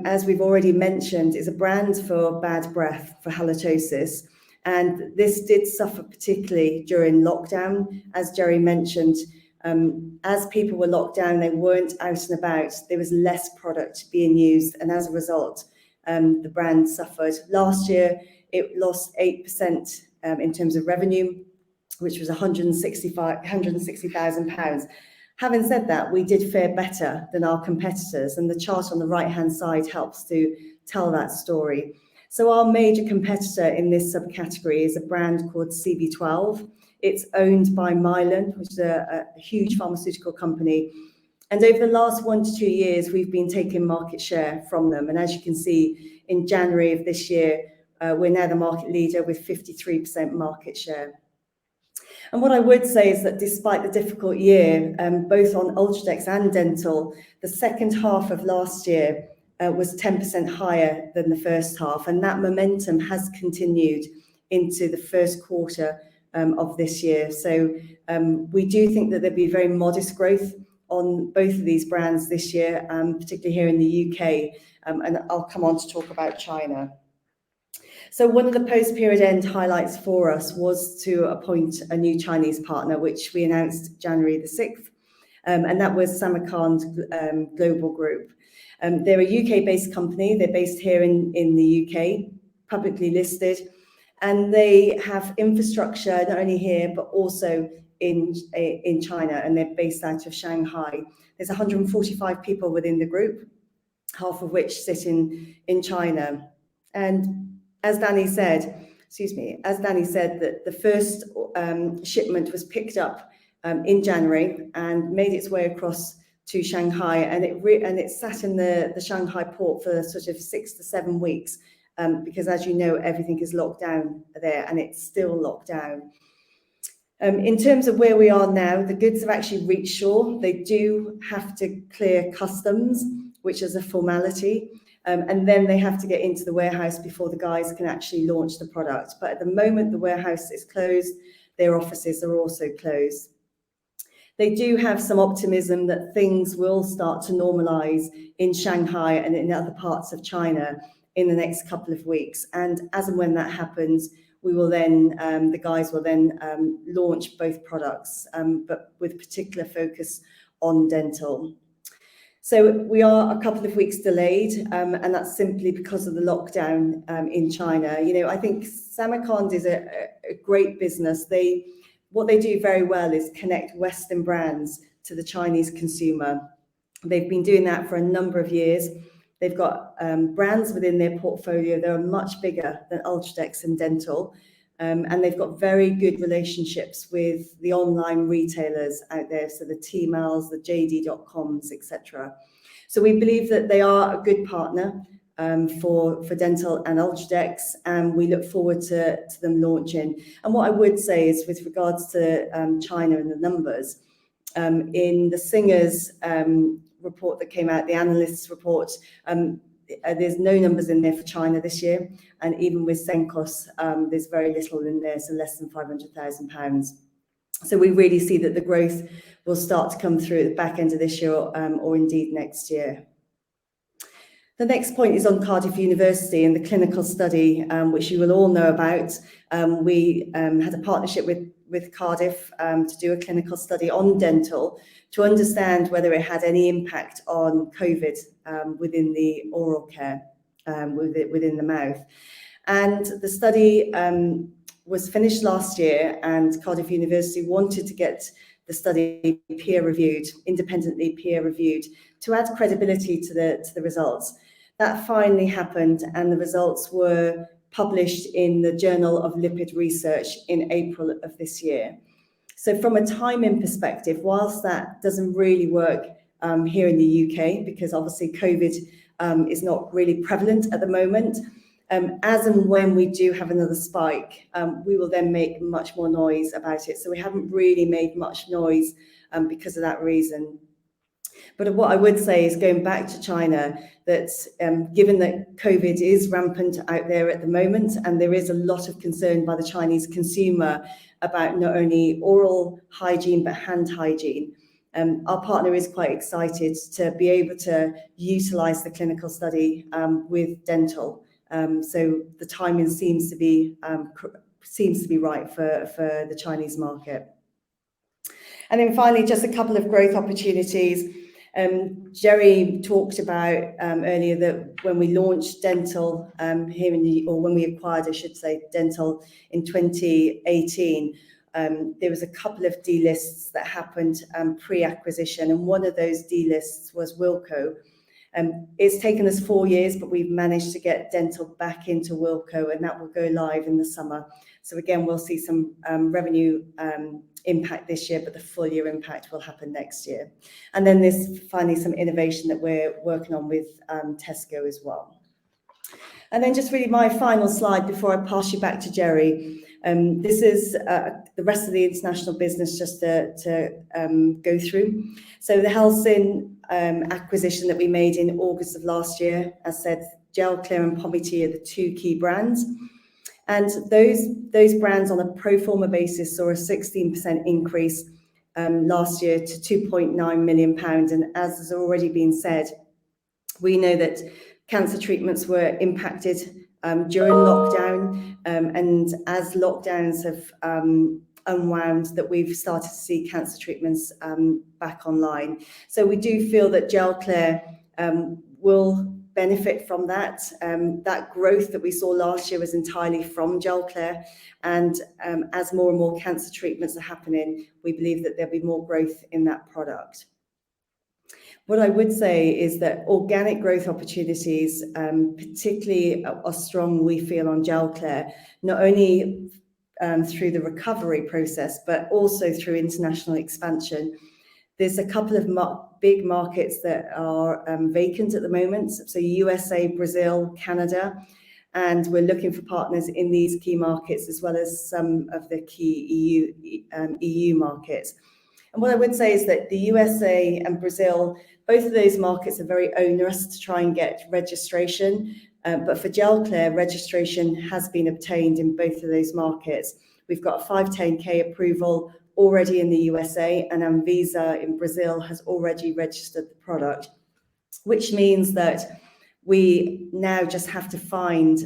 as we've already mentioned, is a brand for bad breath, for halitosis. And this did suffer particularly during lockdown. As Jerry mentioned, As people were locked down, they weren't out and about, there was less product being used, and as a result, the brand suffered. Last year, it lost 8% in terms of revenue, which was £160,000. Having said that, we did fare better than our competitors, and the chart on the right-hand side helps to tell that story. So our major competitor in this subcategory is a brand called CB12. It's owned by Mylan, which is a huge pharmaceutical company. And over the last 1 to 2 years, we've been taking market share from them. And as you can see, in January of this year, we're now the market leader with 53% market share. And what I would say is that despite the difficult year, both on Ultradex and Dental, the second half of last year was 10% higher than the first half. And that momentum has continued into the first quarter of this year. So we do think that there'll be very modest growth on both of these brands this year, particularly here in the UK. And I'll come on to talk about China. So one of the post-period end highlights for us was to appoint a new Chinese partner, which we announced January the 6th, and that was Samarkand Global Group. They're a UK-based company. They're based here in the UK, publicly listed, and they have infrastructure not only here, but also in China, and they're based out of Shanghai. There's 145 people within the group, half of which sit in China. And as Danny said, that the first shipment was picked up in January and made its way across to Shanghai, and it sat in the Shanghai port for sort of 6 to 7 weeks, because as you know, everything is locked down there, and it's still locked down. In terms of where we are now, the goods have actually reached shore. They do have to clear customs, which is a formality. And then they have to get into the warehouse before the guys can actually launch the product. But at the moment, the warehouse is closed. Their offices are also closed. They do have some optimism that things will start to normalise in Shanghai and in other parts of China in the next couple of weeks. And as and when that happens, we will then, the guys will then launch both products, but with particular focus on dental. So we are a couple of weeks delayed, and that's simply because of the lockdown in China. You know, I think Samarkand is a great business. What they do very well is connect Western brands to the Chinese consumer. They've been doing that for a number of years. They've got brands within their portfolio that are much bigger than Ultradecks and Dental. And they've got very good relationships with the online retailers out there, so the Tmals, the JD.coms, etc. So we believe that they are a good partner for Dental and Ultradex, and we look forward to them launching. And what I would say is, with regards to China and the numbers, in the Singers report that came out, the analysts report, there's no numbers in there for China this year, and even with Senkos, there's very little in there, so less than £500,000. So we really see that the growth will start to come through at the back end of this year, or indeed next year. The next point is on Cardiff University and the clinical study, which you will all know about. We had a partnership with Cardiff to do a clinical study on dental to understand whether it had any impact on COVID within the oral care, within the mouth. And the study was finished last year, and Cardiff University wanted to get the study peer-reviewed, independently peer-reviewed, to add credibility to the results. That finally happened, and the results were published in the Journal of Lipid Research in April of this year. So from a timing perspective, whilst that doesn't really work here in the UK, because obviously COVID is not really prevalent at the moment, as and when we do have another spike, we will then make much more noise about it. So we haven't really made much noise because of that reason. But what I would say is, going back to China, that given that COVID is rampant out there at the moment, and there is a lot of concern by the Chinese consumer about not only oral hygiene, but hand hygiene, our partner is quite excited to be able to utilise the clinical study with dental. So the timing seems to be right for the Chinese market. And then finally, just a couple of growth opportunities. Jerry talked about earlier that when we launched Dental when we acquired, I should say, Dental in 2018, there was a couple of delists that happened pre-acquisition, and one of those delists was Wilco. It's taken us 4 years, but we've managed to get Dental back into Wilco, and that will go live in the summer. So again, we'll see some revenue impact this year, but the full year impact will happen next year. And then there's finally some innovation that we're working on with Tesco as well. And then just really my final slide before I pass you back to Jerry. This is the rest of the international business just to go through. So the Helsinn acquisition that we made in August of last year, as said, Gelclear and Pomity are the two key brands. And those brands on a pro forma basis saw a 16% increase last year to £2.9 million. And as has already been said, we know that cancer treatments were impacted during lockdown, and as lockdowns have unwound, that we've started to see cancer treatments back online. So we do feel that Gelclear will benefit from that. That growth that we saw last year was entirely from Gelclear, and as more and more cancer treatments are happening, we believe that there'll be more growth in that product. What I would say is that organic growth opportunities, particularly are strong, we feel, on Gelclear, not only through the recovery process, but also through international expansion. There's a couple of big markets that are vacant at the moment, so USA, Brazil, Canada, and we're looking for partners in these key markets as well as some of the key EU markets. And what I would say is that the USA and Brazil, both of those markets are very onerous to try and get registration, but for Gelclear, registration has been obtained in both of those markets. We've got a 510(k) approval already in the USA, and Anvisa in Brazil has already registered the product, which means that we now just have to find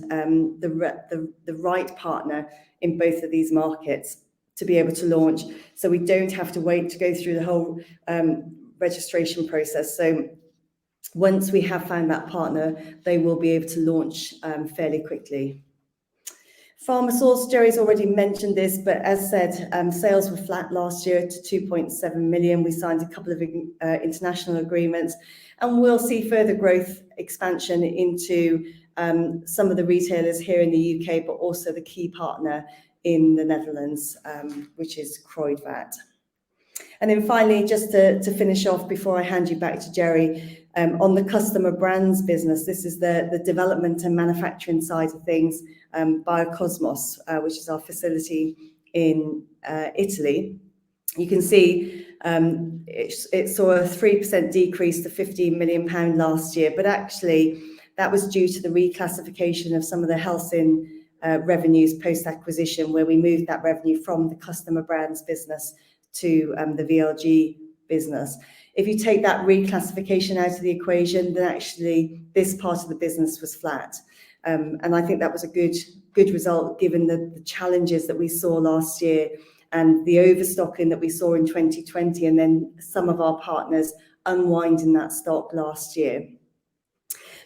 the right partner in both of these markets to be able to launch. So we don't have to wait to go through the whole registration process. So once we have found that partner, they will be able to launch fairly quickly. Pharma Source, Jerry's already mentioned this, but as said, sales were flat last year to 2.7 million. We signed a couple of international agreements, and we'll see further growth expansion into some of the retailers here in the UK, but also the key partner in the Netherlands, which is Kruidvat. And then finally, just to finish off before I hand you back to Jerry, on the customer brands business, this is the development and manufacturing side of things. Biocosmos, which is our facility in Italy. You can see it saw a 3% decrease to £15 million last year, but actually that was due to the reclassification of some of the Helsinn revenues post-acquisition, where we moved that revenue from the customer brands business to the VLG business. If you take that reclassification out of the equation, then actually this part of the business was flat. And I think that was a good result given the challenges that we saw last year and the overstocking that we saw in 2020, and then some of our partners unwinding that stock last year.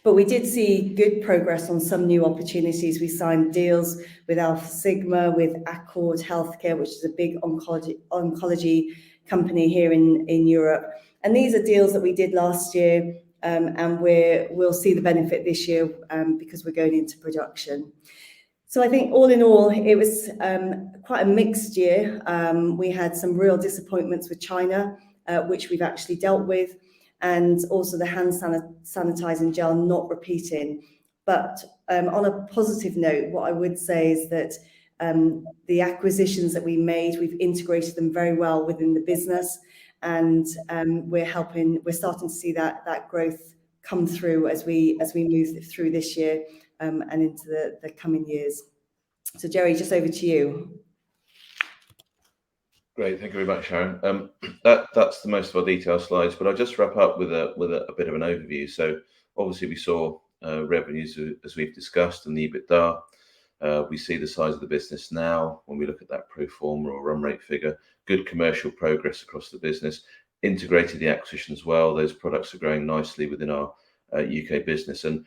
But we did see good progress on some new opportunities. We signed deals with Alpha Sigma, with Accord Healthcare, which is a big oncology company here in Europe. And these are deals that we did last year, and we'll see the benefit this year because we're going into production. So I think all in all, it was quite a mixed year. We had some real disappointments with China, which we've actually dealt with, and also the hand sanitizing gel not repeating. But on a positive note, what I would say is that the acquisitions that we made, we've integrated them very well within the business, and we're starting to see that growth come through as we move through this year and into the coming years. So Jerry, just over to you. Great, thank you very much, Sharon. That's the most of our detailed slides, but I'll just wrap up with a bit of an overview. So obviously we saw revenues as we've discussed, and the Ebitda. We see the size of the business now when we look at that pro forma or run rate figure. Good commercial progress across the business. Integrated the acquisition as well. Those products are growing nicely within our UK business, and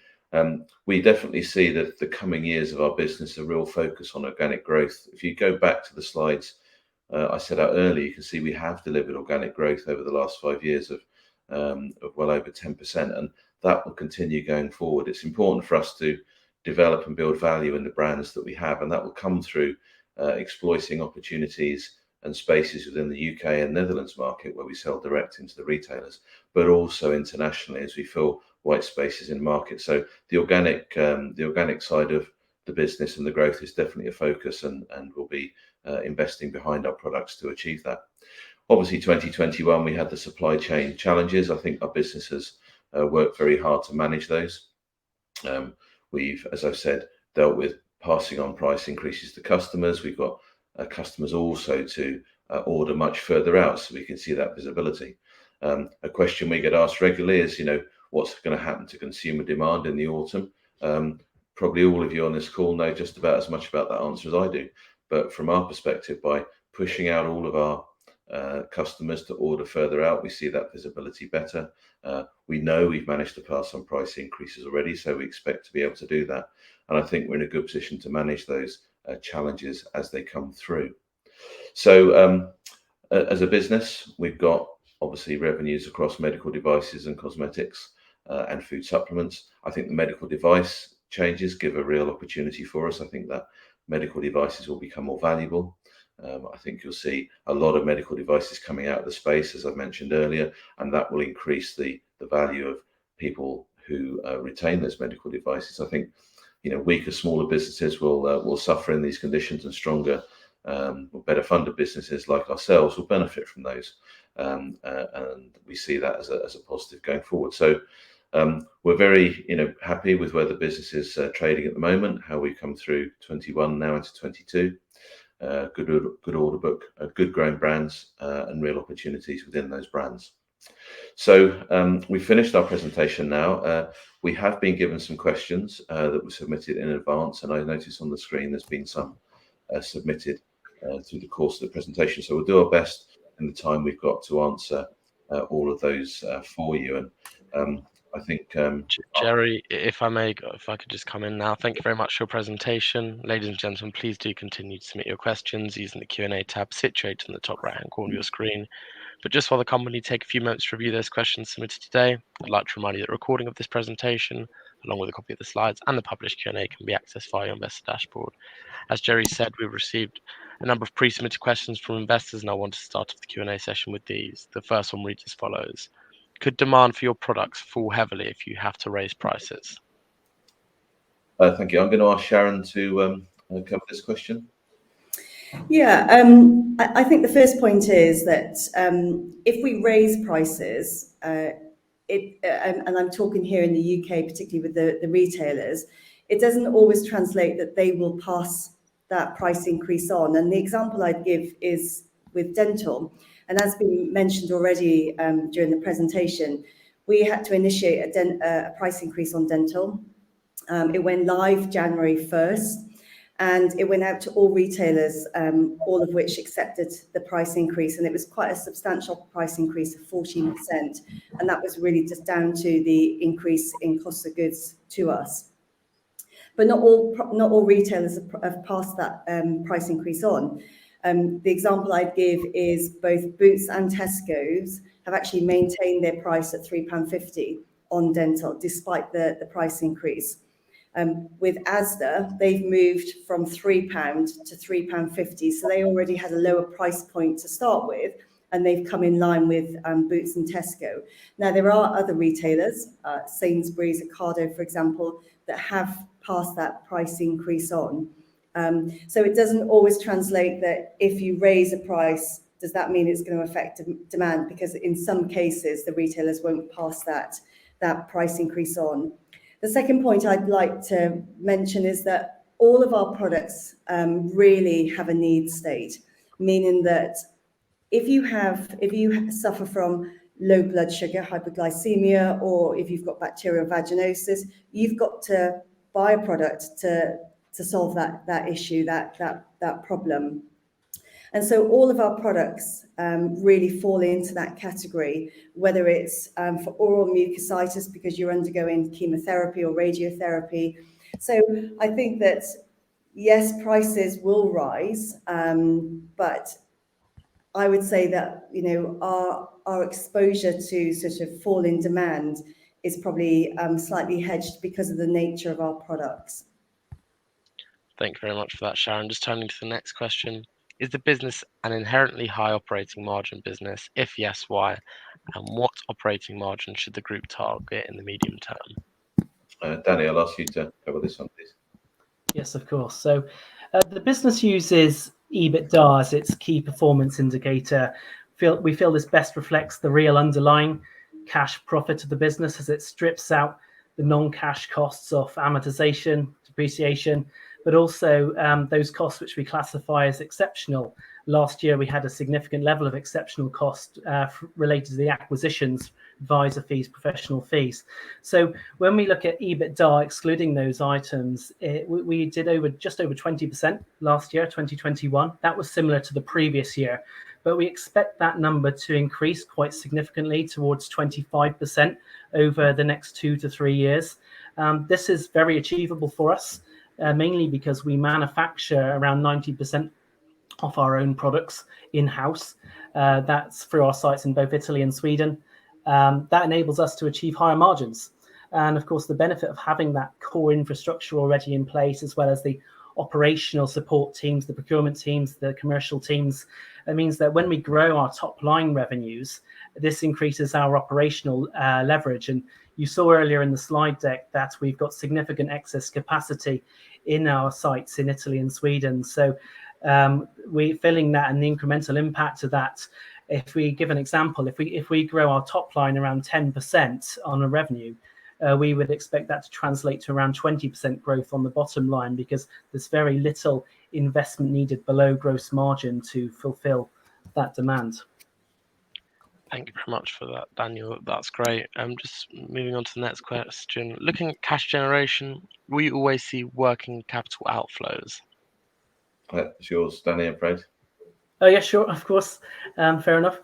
we definitely see that the coming years of our business a real focus on organic growth. If you go back to the slides I set out earlier, you can see we have delivered organic growth over the last 5 years of well over 10%, and that will continue going forward. It's important for us to develop and build value in the brands that we have, and that will come through exploiting opportunities and spaces within the UK and Netherlands market where we sell direct into the retailers, but also internationally as we fill white spaces in market. So the organic side of the business and the growth is definitely a focus, and we'll be investing behind our products to achieve that. Obviously 2021 we had the supply chain challenges. I think our business has worked very hard to manage those. We've, as I've said, dealt with passing on price increases to customers. We've got customers also to order much further out, so we can see that visibility. A question we get asked regularly is, what's going to happen to consumer demand in the autumn? Probably all of you on this call know just about as much about that answer as I do. But from our perspective, by pushing out all of our customers to order further out, we see that visibility better. We know we've managed to pass on price increases already, so we expect to be able to do that. And I think we're in a good position to manage those challenges as they come through. So as a business, we've got obviously revenues across medical devices and cosmetics and food supplements. I think the medical device changes give a real opportunity for us. I think that medical devices will become more valuable. I think you'll see a lot of medical devices coming out of the space, as I've mentioned earlier, and that will increase the value of people who retain those medical devices. I think weaker, smaller businesses will suffer in these conditions, and stronger, better funded businesses like ourselves will benefit from those, and we see that as a positive going forward. So we're very happy with where the business is trading at the moment, how we've come through 21 now into 22. Good order book, good growing brands, and real opportunities within those brands. So we finished our presentation now. We have been given some questions that were submitted in advance, and I noticed on the screen there's been some submitted through the course of the presentation. So we'll do our best in the time we've got to answer all of those for you. And I think Jerry, if I could just come in now. Thank you very much for your presentation. Ladies and gentlemen, please do continue to submit your questions using the Q&A tab situated in the top right hand corner of your screen. But just while the company take a few moments to review those questions submitted today, I'd like to remind you that a recording of this presentation, along with a copy of the slides and the published Q&A, can be accessed via your investor dashboard. As Jerry said, we've received a number of pre-submitted questions from investors, and I want to start off the Q&A session with these. The first one reads as follows: could demand for your products fall heavily if you have to raise prices? Thank you. I'm going to ask Sharon to cover this question. Yeah, I think the first point is that if we raise prices, and I'm talking here in the UK, particularly with the retailers, it doesn't always translate that they will pass that price increase on. And the example I'd give is with dental. And as been mentioned already during the presentation, we had to initiate a price increase on dental. It went live January 1st. And it went out to all retailers, all of which accepted the price increase. And it was quite a substantial price increase of 14%. And that was really just down to the increase in cost of goods to us. But not all retailers have passed that price increase on. The example I'd give is both Boots and Tesco's have actually maintained their price at £3.50 on dental, despite the price increase. With Asda, they've moved from £3 to £3.50, so they already had a lower price point to start with, and they've come in line with Boots and Tesco. Now, there are other retailers, Sainsbury's and Cardiff, for example, that have passed that price increase on. So it doesn't always translate that if you raise a price, does that mean it's going to affect demand? Because in some cases, the retailers won't pass that price increase on. The second point I'd like to mention is that all of our products really have a need state, meaning that if you suffer from low blood sugar, hypoglycemia, or if you've got bacterial vaginosis, you've got to buy a product to solve that issue, that problem. And so all of our products really fall into that category, whether it's for oral mucositis because you're undergoing chemotherapy or radiotherapy. So I think that, yes, prices will rise, but I would say that, our exposure to sort of fall in demand is probably slightly hedged because of the nature of our products. Thank you very much for that, Sharon. Just turning to the next question. Is the business an inherently high operating margin business? If yes, why? And what operating margin should the group target in the medium term? Danny, I'll ask you to cover this one, please. Yes, of course. So the business uses Ebitda as its key performance indicator. We feel this best reflects the real underlying cash profit of the business as it strips out the non-cash costs of amortization, depreciation, but also those costs which we classify as exceptional. Last year, we had a significant level of exceptional cost related to the acquisitions, advisor fees, professional fees. So when we look at Ebitda, excluding those items, we did just over 20% last year, 2021. That was similar to the previous year, but we expect that number to increase quite significantly towards 25% over the next 2 to 3 years. This is very achievable for us, mainly because we manufacture around 90% of our own products in-house. That's through our sites in both Italy and Sweden. That enables us to achieve higher margins. And of course, the benefit of having that core infrastructure already in place, as well as the operational support teams, the procurement teams, the commercial teams, it means that when we grow our top line revenues, this increases our operational leverage. And you saw earlier in the slide deck that we've got significant excess capacity in our sites in Italy and Sweden. So we're filling that, and the incremental impact of that. If we give an example, if we grow our top line around 10% on a revenue, we would expect that to translate to around 20% growth on the bottom line, because there's very little investment needed below gross margin to fulfill that demand. Thank you very much for that, Daniel. That's great. Just moving on to the next question. Looking at cash generation, will you always see working capital outflows? It's yours, Danny, I'm afraid. Oh yeah, sure, of course. Fair enough.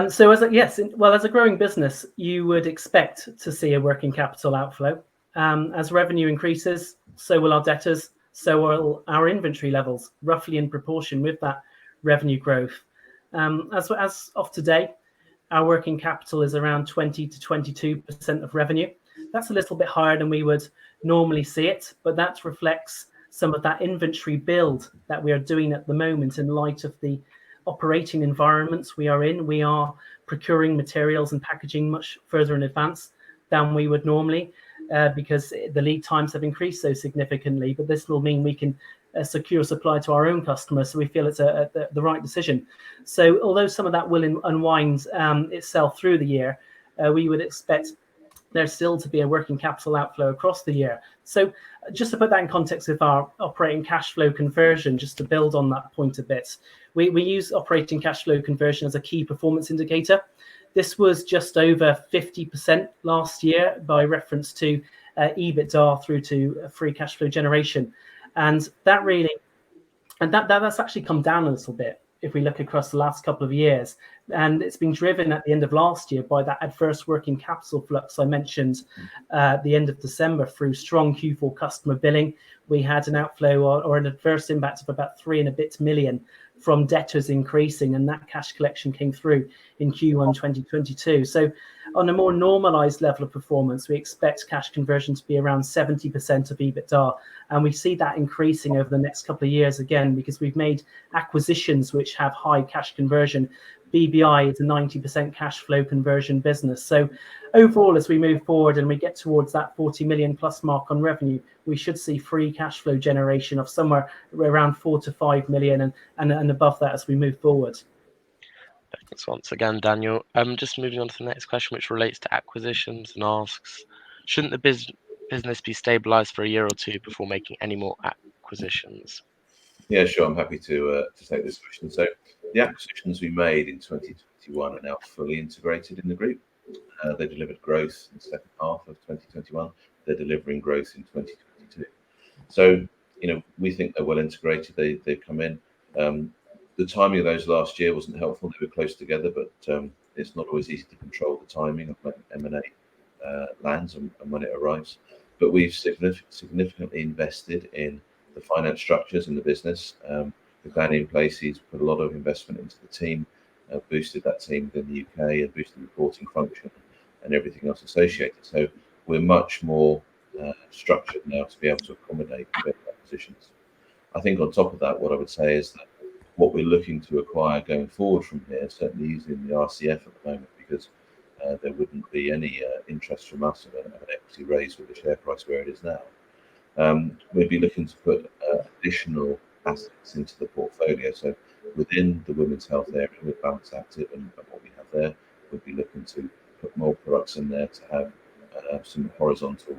So as a growing business, you would expect to see a working capital outflow. As revenue increases, so will our debtors, so will our inventory levels, roughly in proportion with that revenue growth. As of today, our working capital is around 20 to 22% of revenue. That's a little bit higher than we would normally see it, but that reflects some of that inventory build that we are doing at the moment in light of the operating environments we are in. We are procuring materials and packaging much further in advance than we would normally because the lead times have increased so significantly. But this will mean we can secure supply to our own customers, so we feel it's the right decision. So although some of that will unwind itself through the year, we would expect there's still to be a working capital outflow across the year. So just to put that in context with our operating cash flow conversion, just to build on that point a bit, we use operating cash flow conversion as a key performance indicator. This was just over 50% last year by reference to Ebitda through to free cash flow generation. And that's actually come down a little bit if we look across the last couple of years. And it's been driven at the end of last year by that adverse working capital flux I mentioned at the end of December through strong Q4 customer billing. We had an outflow or an adverse impact of about 3 and a bit million from debtors increasing, and that cash collection came through in Q1 2022. So on a more normalized level of performance, we expect cash conversion to be around 70% of Ebitda. And we see that increasing over the next couple of years again, because we've made acquisitions which have high cash conversion. BBI is a 90% cash flow conversion business. So overall, as we move forward and we get towards that 40 million plus mark on revenue, we should see free cash flow generation of somewhere around 4 to 5 million and above that as we move forward. Thanks once again, Daniel. Just moving on to the next question, which relates to acquisitions, and asks, shouldn't the business be stabilized for a year or two before making any more acquisitions? Yeah, sure. I'm happy to take this question. So the acquisitions we made in 2021 are now fully integrated in the group. They delivered growth in the second half of 2021. They're delivering growth in 2022. So we think they're well integrated. They've come in. The timing of those last year wasn't helpful. They were close together, but it's not always easy to control the timing of when M&A lands and when it arrives. But we've significantly invested in the finance structures in the business. With that in place, he's put a lot of investment into the team, boosted that team within the UK, and boosted the reporting function and everything else associated. So we're much more structured now to be able to accommodate acquisitions. I think on top of that, what I would say is that what we're looking to acquire going forward from here, certainly using the RCF at the moment, because there wouldn't be any interest from us of an equity raise with the share price where it is now. We'd be looking to put additional assets into the portfolio. So within the women's health area with Balance Active and what we have there, we'd be looking to put more products in there to have some horizontal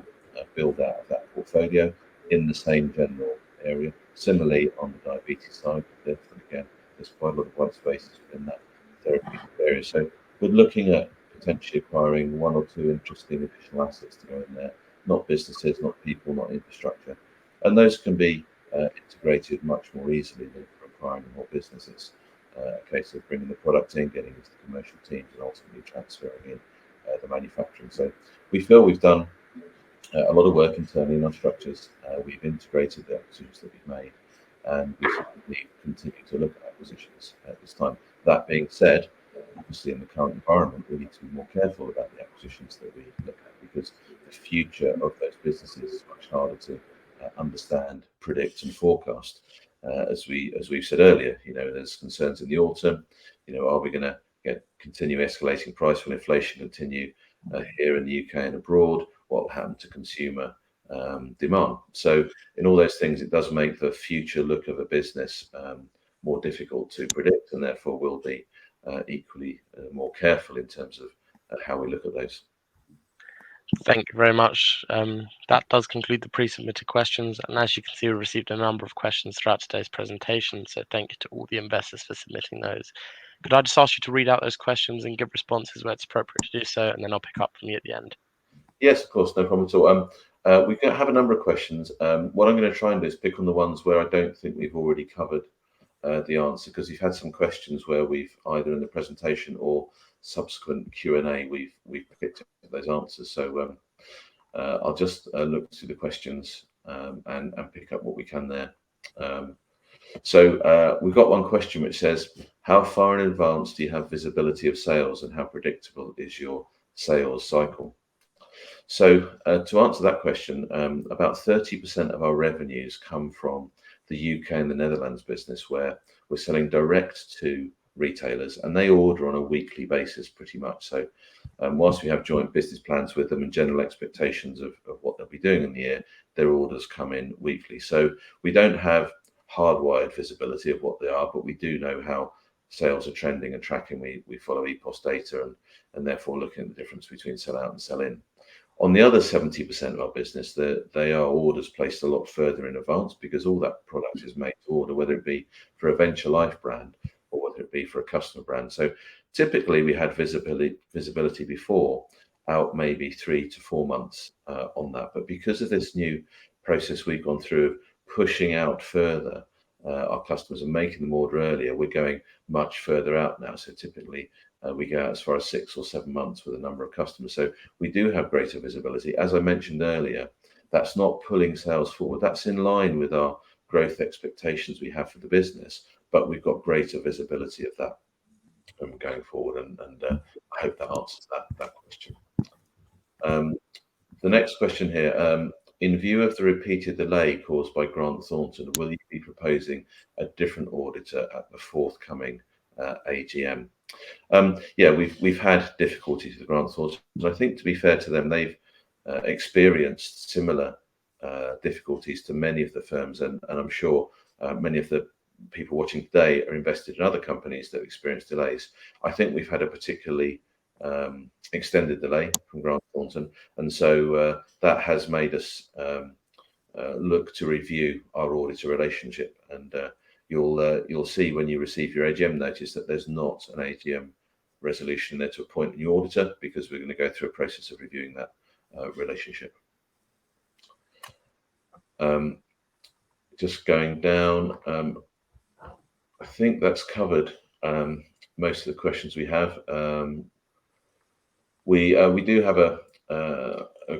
build out of that portfolio in the same general area. Similarly, on the diabetes side, again, there's quite a lot of white spaces within that therapeutic area. So we're looking at potentially acquiring one or two interesting additional assets to go in there, not businesses, not people, not infrastructure. And those can be integrated much more easily than acquiring more businesses. A case of bringing the product in, getting into the commercial teams, and ultimately transferring in the manufacturing. So we feel we've done a lot of work internally in our structures. We've integrated the acquisitions that we've made, and we continue to look at acquisitions at this time. That being said, obviously in the current environment, we need to be more careful about the acquisitions that we look at, because the future of those businesses is much harder to understand, predict, and forecast. As we've said earlier, there's concerns in the autumn. Are we going to continue escalating price? Will inflation continue here in the UK and abroad? What will happen to consumer demand? So in all those things, it does make the future look of a business more difficult to predict, and therefore we'll be equally more careful in terms of how we look at those. Thank you very much. That does conclude the pre-submitted questions, and as you can see, we received a number of questions throughout today's presentation, so thank you to all the investors for submitting those. Could I just ask you to read out those questions and give responses where it's appropriate to do so, and then I'll pick up from you at the end? Yes, of course, no problem at all. We have a number of questions. What I'm going to try and do is pick on the ones where I don't think we've already covered the answer, because we've had some questions where we've either in the presentation or subsequent Q&A we've picked up those answers. So I'll just look through the questions and pick up what we can there. So we've got one question which says, how far in advance do you have visibility of sales, and how predictable is your sales cycle? So to answer that question, about 30% of our revenues come from the UK and the Netherlands business, where we're selling direct to retailers, and they order on a weekly basis pretty much. So whilst we have joint business plans with them and general expectations of what they'll be doing in the year, their orders come in weekly. So we don't have hardwired visibility of what they are, but we do know how sales are trending and tracking. We follow EPOS data and therefore looking at the difference between sell out and sell in. On the other 70% of our business, they are orders placed a lot further in advance, because all that product is made to order, whether it be for a Venture Life brand or whether it be for a customer brand. So typically we had visibility before out maybe 3 to 4 months on that. But because of this new process we've gone through, pushing out further our customers and making them order earlier, we're going much further out now. So typically we go out as far as 6 or 7 months with a number of customers. So we do have greater visibility. As I mentioned earlier, that's not pulling sales forward. That's in line with our growth expectations we have for the business, but we've got greater visibility of that going forward. And I hope that answers that question. The next question here, in view of the repeated delay caused by Grant Thornton, will you be proposing a different auditor at the forthcoming AGM? Yeah, we've had difficulties with Grant Thornton. I think, to be fair to them, they've experienced similar difficulties to many of the firms, and I'm sure many of the people watching today are invested in other companies that experience delays. I think we've had a particularly extended delay from Grant Thornton, and so that has made us look to review our auditor relationship. And you'll see when you receive your AGM notice that there's not an AGM resolution there to appoint a new auditor, because we're going to go through a process of reviewing that relationship. Just going down, I think that's covered most of the questions we have. We do have a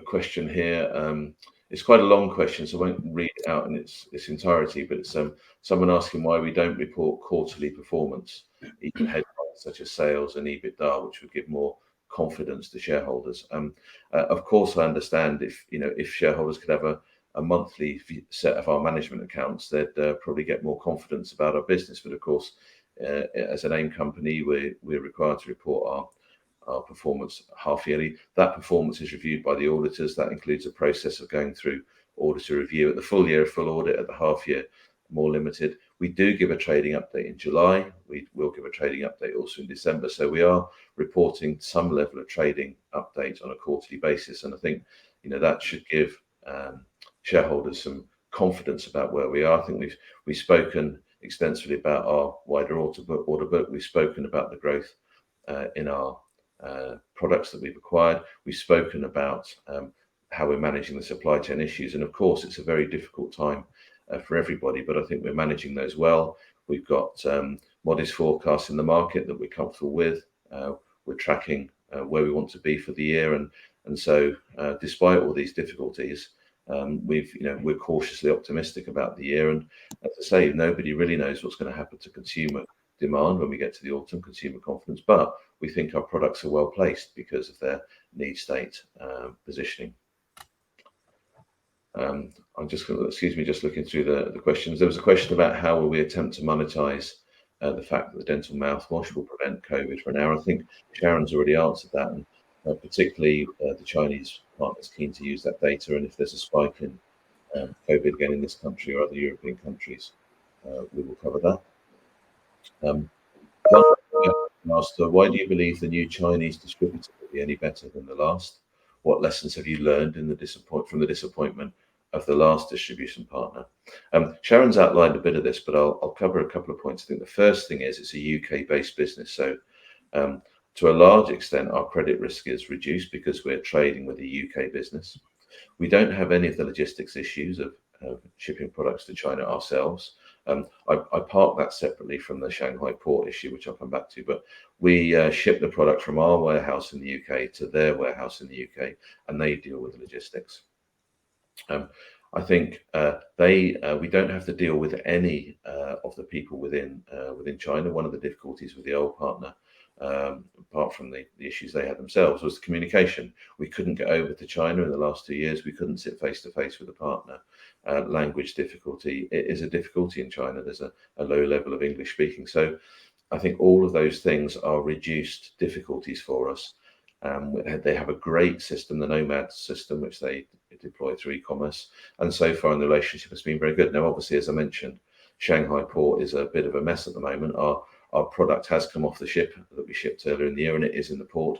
question here. It's quite a long question, so I won't read it out in its entirety, but it's someone asking why we don't report quarterly performance, even headlines such as sales and Ebitda, which would give more confidence to shareholders. Of course, I understand if shareholders could have a monthly set of our management accounts, they'd probably get more confidence about our business. But of course, as an AIM company, we're required to report our performance half yearly. That performance is reviewed by the auditors. That includes a process of going through auditor review at the full year, a full audit at the half year, more limited. We do give a trading update in July. We will give a trading update also in December. So we are reporting some level of trading update on a quarterly basis. And I think, that should give shareholders some confidence about where we are. I think we've spoken extensively about our wider order book. We've spoken about the growth in our products that we've acquired. We've spoken about how we're managing the supply chain issues, and of course it's a very difficult time for everybody, but I think we're managing those well. We've got modest forecasts in the market that we're comfortable with. We're tracking where we want to be for the year, and so despite all these difficulties, we're cautiously optimistic about the year. And as I say, nobody really knows what's going to happen to consumer demand when we get to the autumn, consumer confidence, but we think our products are well placed because of their need state positioning. I'm just going to, just looking through the questions. There was a question about how will we attempt to monetize the fact that the dental mouthwash will prevent COVID for an hour. I think Sharon's already answered that, and particularly the Chinese partners keen to use that data, and if there's a spike in COVID again in this country or other European countries, we will cover that. Why do you believe the new Chinese distributor will be any better than the last? What lessons have you learned from the disappointment of the last distribution partner? Sharon's outlined a bit of this, but I'll cover a couple of points. I think the first thing is it's a UK-based business, so to a large extent our credit risk is reduced because we're trading with a UK business. We don't have any of the logistics issues of shipping products to China ourselves. I park that separately from the Shanghai port issue, which I'll come back to, but we ship the product from our warehouse in the UK to their warehouse in the UK, and they deal with the logistics. I think we don't have to deal with any of the people within China. One of the difficulties with the old partner, apart from the issues they had themselves, was the communication. We couldn't get over to China in the last 2 years. We couldn't sit face to face with a partner. Language difficulty is a difficulty in China. There's a low level of English speaking. So I think all of those things are reduced difficulties for us. They have a great system, the Nomad system, which they deploy through e-commerce, and so far the relationship has been very good. Now, obviously, as I mentioned, Shanghai port is a bit of a mess at the moment. Our product has come off the ship that we shipped earlier in the year, and it is in the port.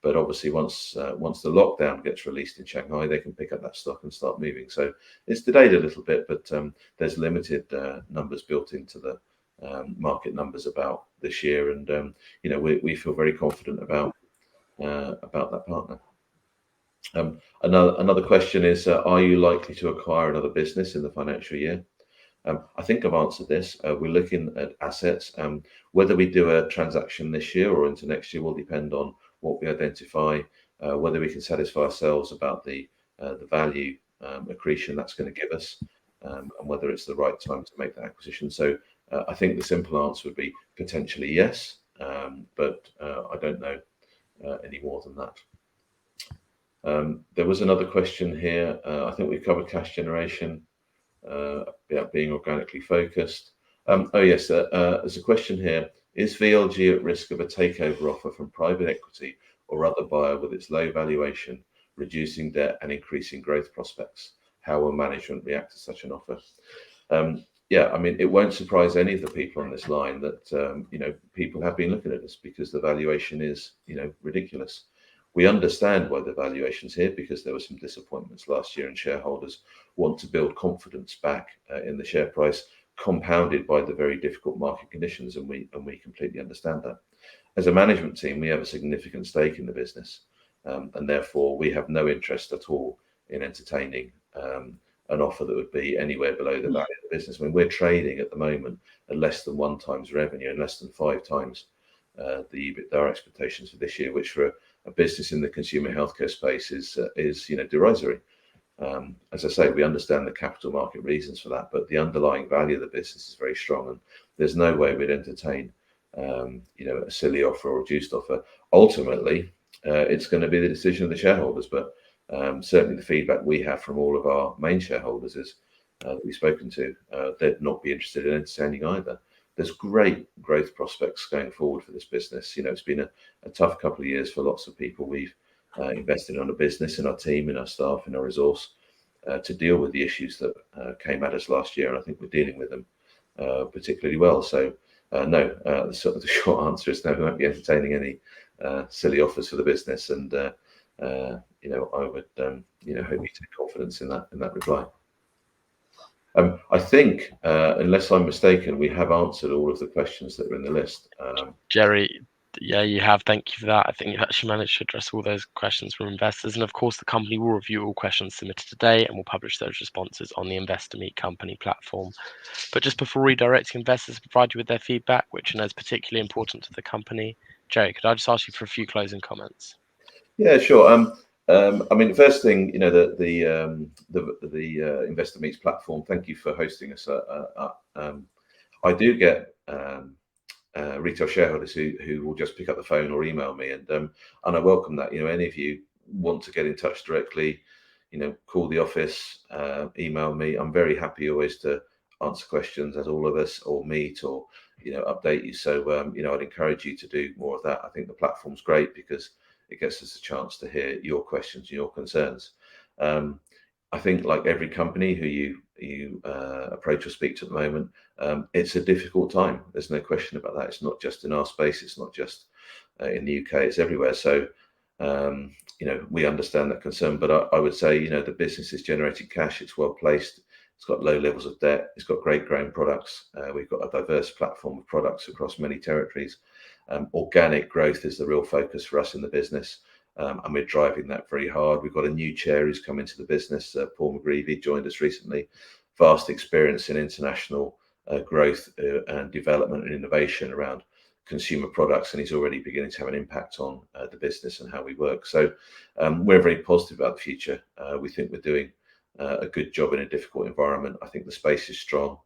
But obviously, once the lockdown gets released in Shanghai, they can pick up that stock and start moving. So it's delayed a little bit, but there's limited numbers built into the market numbers about this year, and we feel very confident about that partner. Another question is, are you likely to acquire another business in the financial year? I think I've answered this. We're looking at assets. Whether we do a transaction this year or into next year will depend on what we identify, whether we can satisfy ourselves about the value accretion that's going to give us, and whether it's the right time to make that acquisition. So I think the simple answer would be potentially yes, but I don't know any more than that. There was another question here. I think we've covered cash generation, being organically focused. Oh yes, there's a question here. Is VLG at risk of a takeover offer from private equity or other buyer with its low valuation, reducing debt and increasing growth prospects? How will management react to such an offer? Yeah, I mean, it won't surprise any of the people on this line that people have been looking at this because the valuation is ridiculous. We understand why the valuation's here, because there were some disappointments last year and shareholders want to build confidence back in the share price, compounded by the very difficult market conditions, and we completely understand that. As a management team, we have a significant stake in the business, and therefore we have no interest at all in entertaining an offer that would be anywhere below the value of the business. I mean, we're trading at the moment at less than 1 times revenue and less than 5 times the Ebitda expectations for this year, which for a business in the consumer healthcare space is derisory. As I say, we understand the capital market reasons for that, but the underlying value of the business is very strong, and there's no way we'd entertain a silly offer or reduced offer. Ultimately, it's going to be the decision of the shareholders, but certainly the feedback we have from all of our main shareholders is that we've spoken to, they'd not be interested in entertaining either. There's great growth prospects going forward for this business. It's been a tough couple of years for lots of people. We've invested in a business, in our team, in our staff, in our resource to deal with the issues that came at us last year, and I think we're dealing with them particularly well. So no, the short answer is no, we won't be entertaining any silly offers for the business, and I would hope you take confidence in that reply. I think, unless I'm mistaken, we have answered all of the questions that were in the list. Jerry, yeah, you have. Thank you for that. I think you've actually managed to address all those questions from investors. And of course, the company will review all questions submitted today and will publish those responses on the Investor Meet Company platform. But just before redirecting investors to provide you with their feedback, which I know is particularly important to the company, Jerry, could I just ask you for a few closing comments? Yeah, sure. I mean, first thing, the Investor Meets platform. Thank you for hosting us. I do get retail shareholders who will just pick up the phone or email me, and I welcome that. Any of you want to get in touch directly, call the office, email me. I'm very happy always to answer questions, as all of us, or meet, or update you. So I'd encourage you to do more of that. I think the platform's great because it gives us a chance to hear your questions and your concerns. I think, like every company who you approach or speak to at the moment, it's a difficult time. There's no question about that. It's not just in our space. It's not just in the UK. It's everywhere. So we understand that concern. But I would say the business is generating cash. It's well placed. It's got low levels of debt. It's got great growing products. We've got a diverse platform of products across many territories. Organic growth is the real focus for us in the business, and we're driving that very hard. We've got a new chair who's come into the business. Paul McGreevy joined us recently. Vast experience in international growth and development and innovation around consumer products, and he's already beginning to have an impact on the business and how we work. So we're very positive about the future. We think we're doing a good job in a difficult environment. I think the space is strong.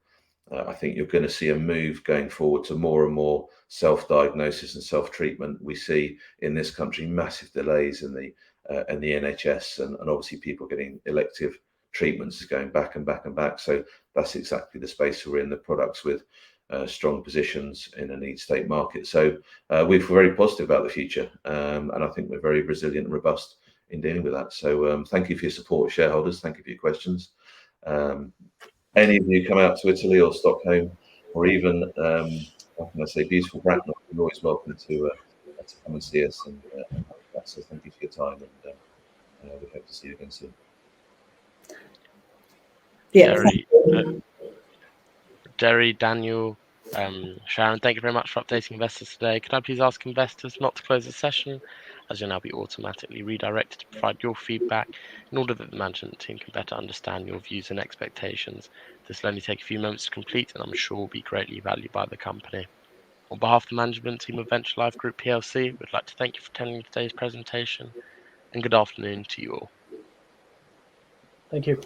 I think you're going to see a move going forward to more and more self-diagnosis and self-treatment. We see in this country massive delays in the NHS, and obviously people getting elective treatments is going back and back and back. So that's exactly the space we're in, the products with strong positions in a need state market. So we feel very positive about the future, and I think we're very resilient and robust in dealing with that. So thank you for your support, shareholders. Thank you for your questions. Any of you come out to Italy or Stockholm, or even, how can I say, beautiful Bracknell, you're always welcome to come and see us. And so thank you for your time, and we hope to see you again soon. Yeah. Jerry, Daniel, Sharon, thank you very much for updating investors today. Could I please ask investors not to close the session, as you'll now be automatically redirected to provide your feedback in order that the management team can better understand your views and expectations. This will only take a few moments to complete, and I'm sure will be greatly valued by the company. On behalf of the management team of Venture Life Group PLC, we'd like to thank you for attending today's presentation, and good afternoon to you all. Thank you.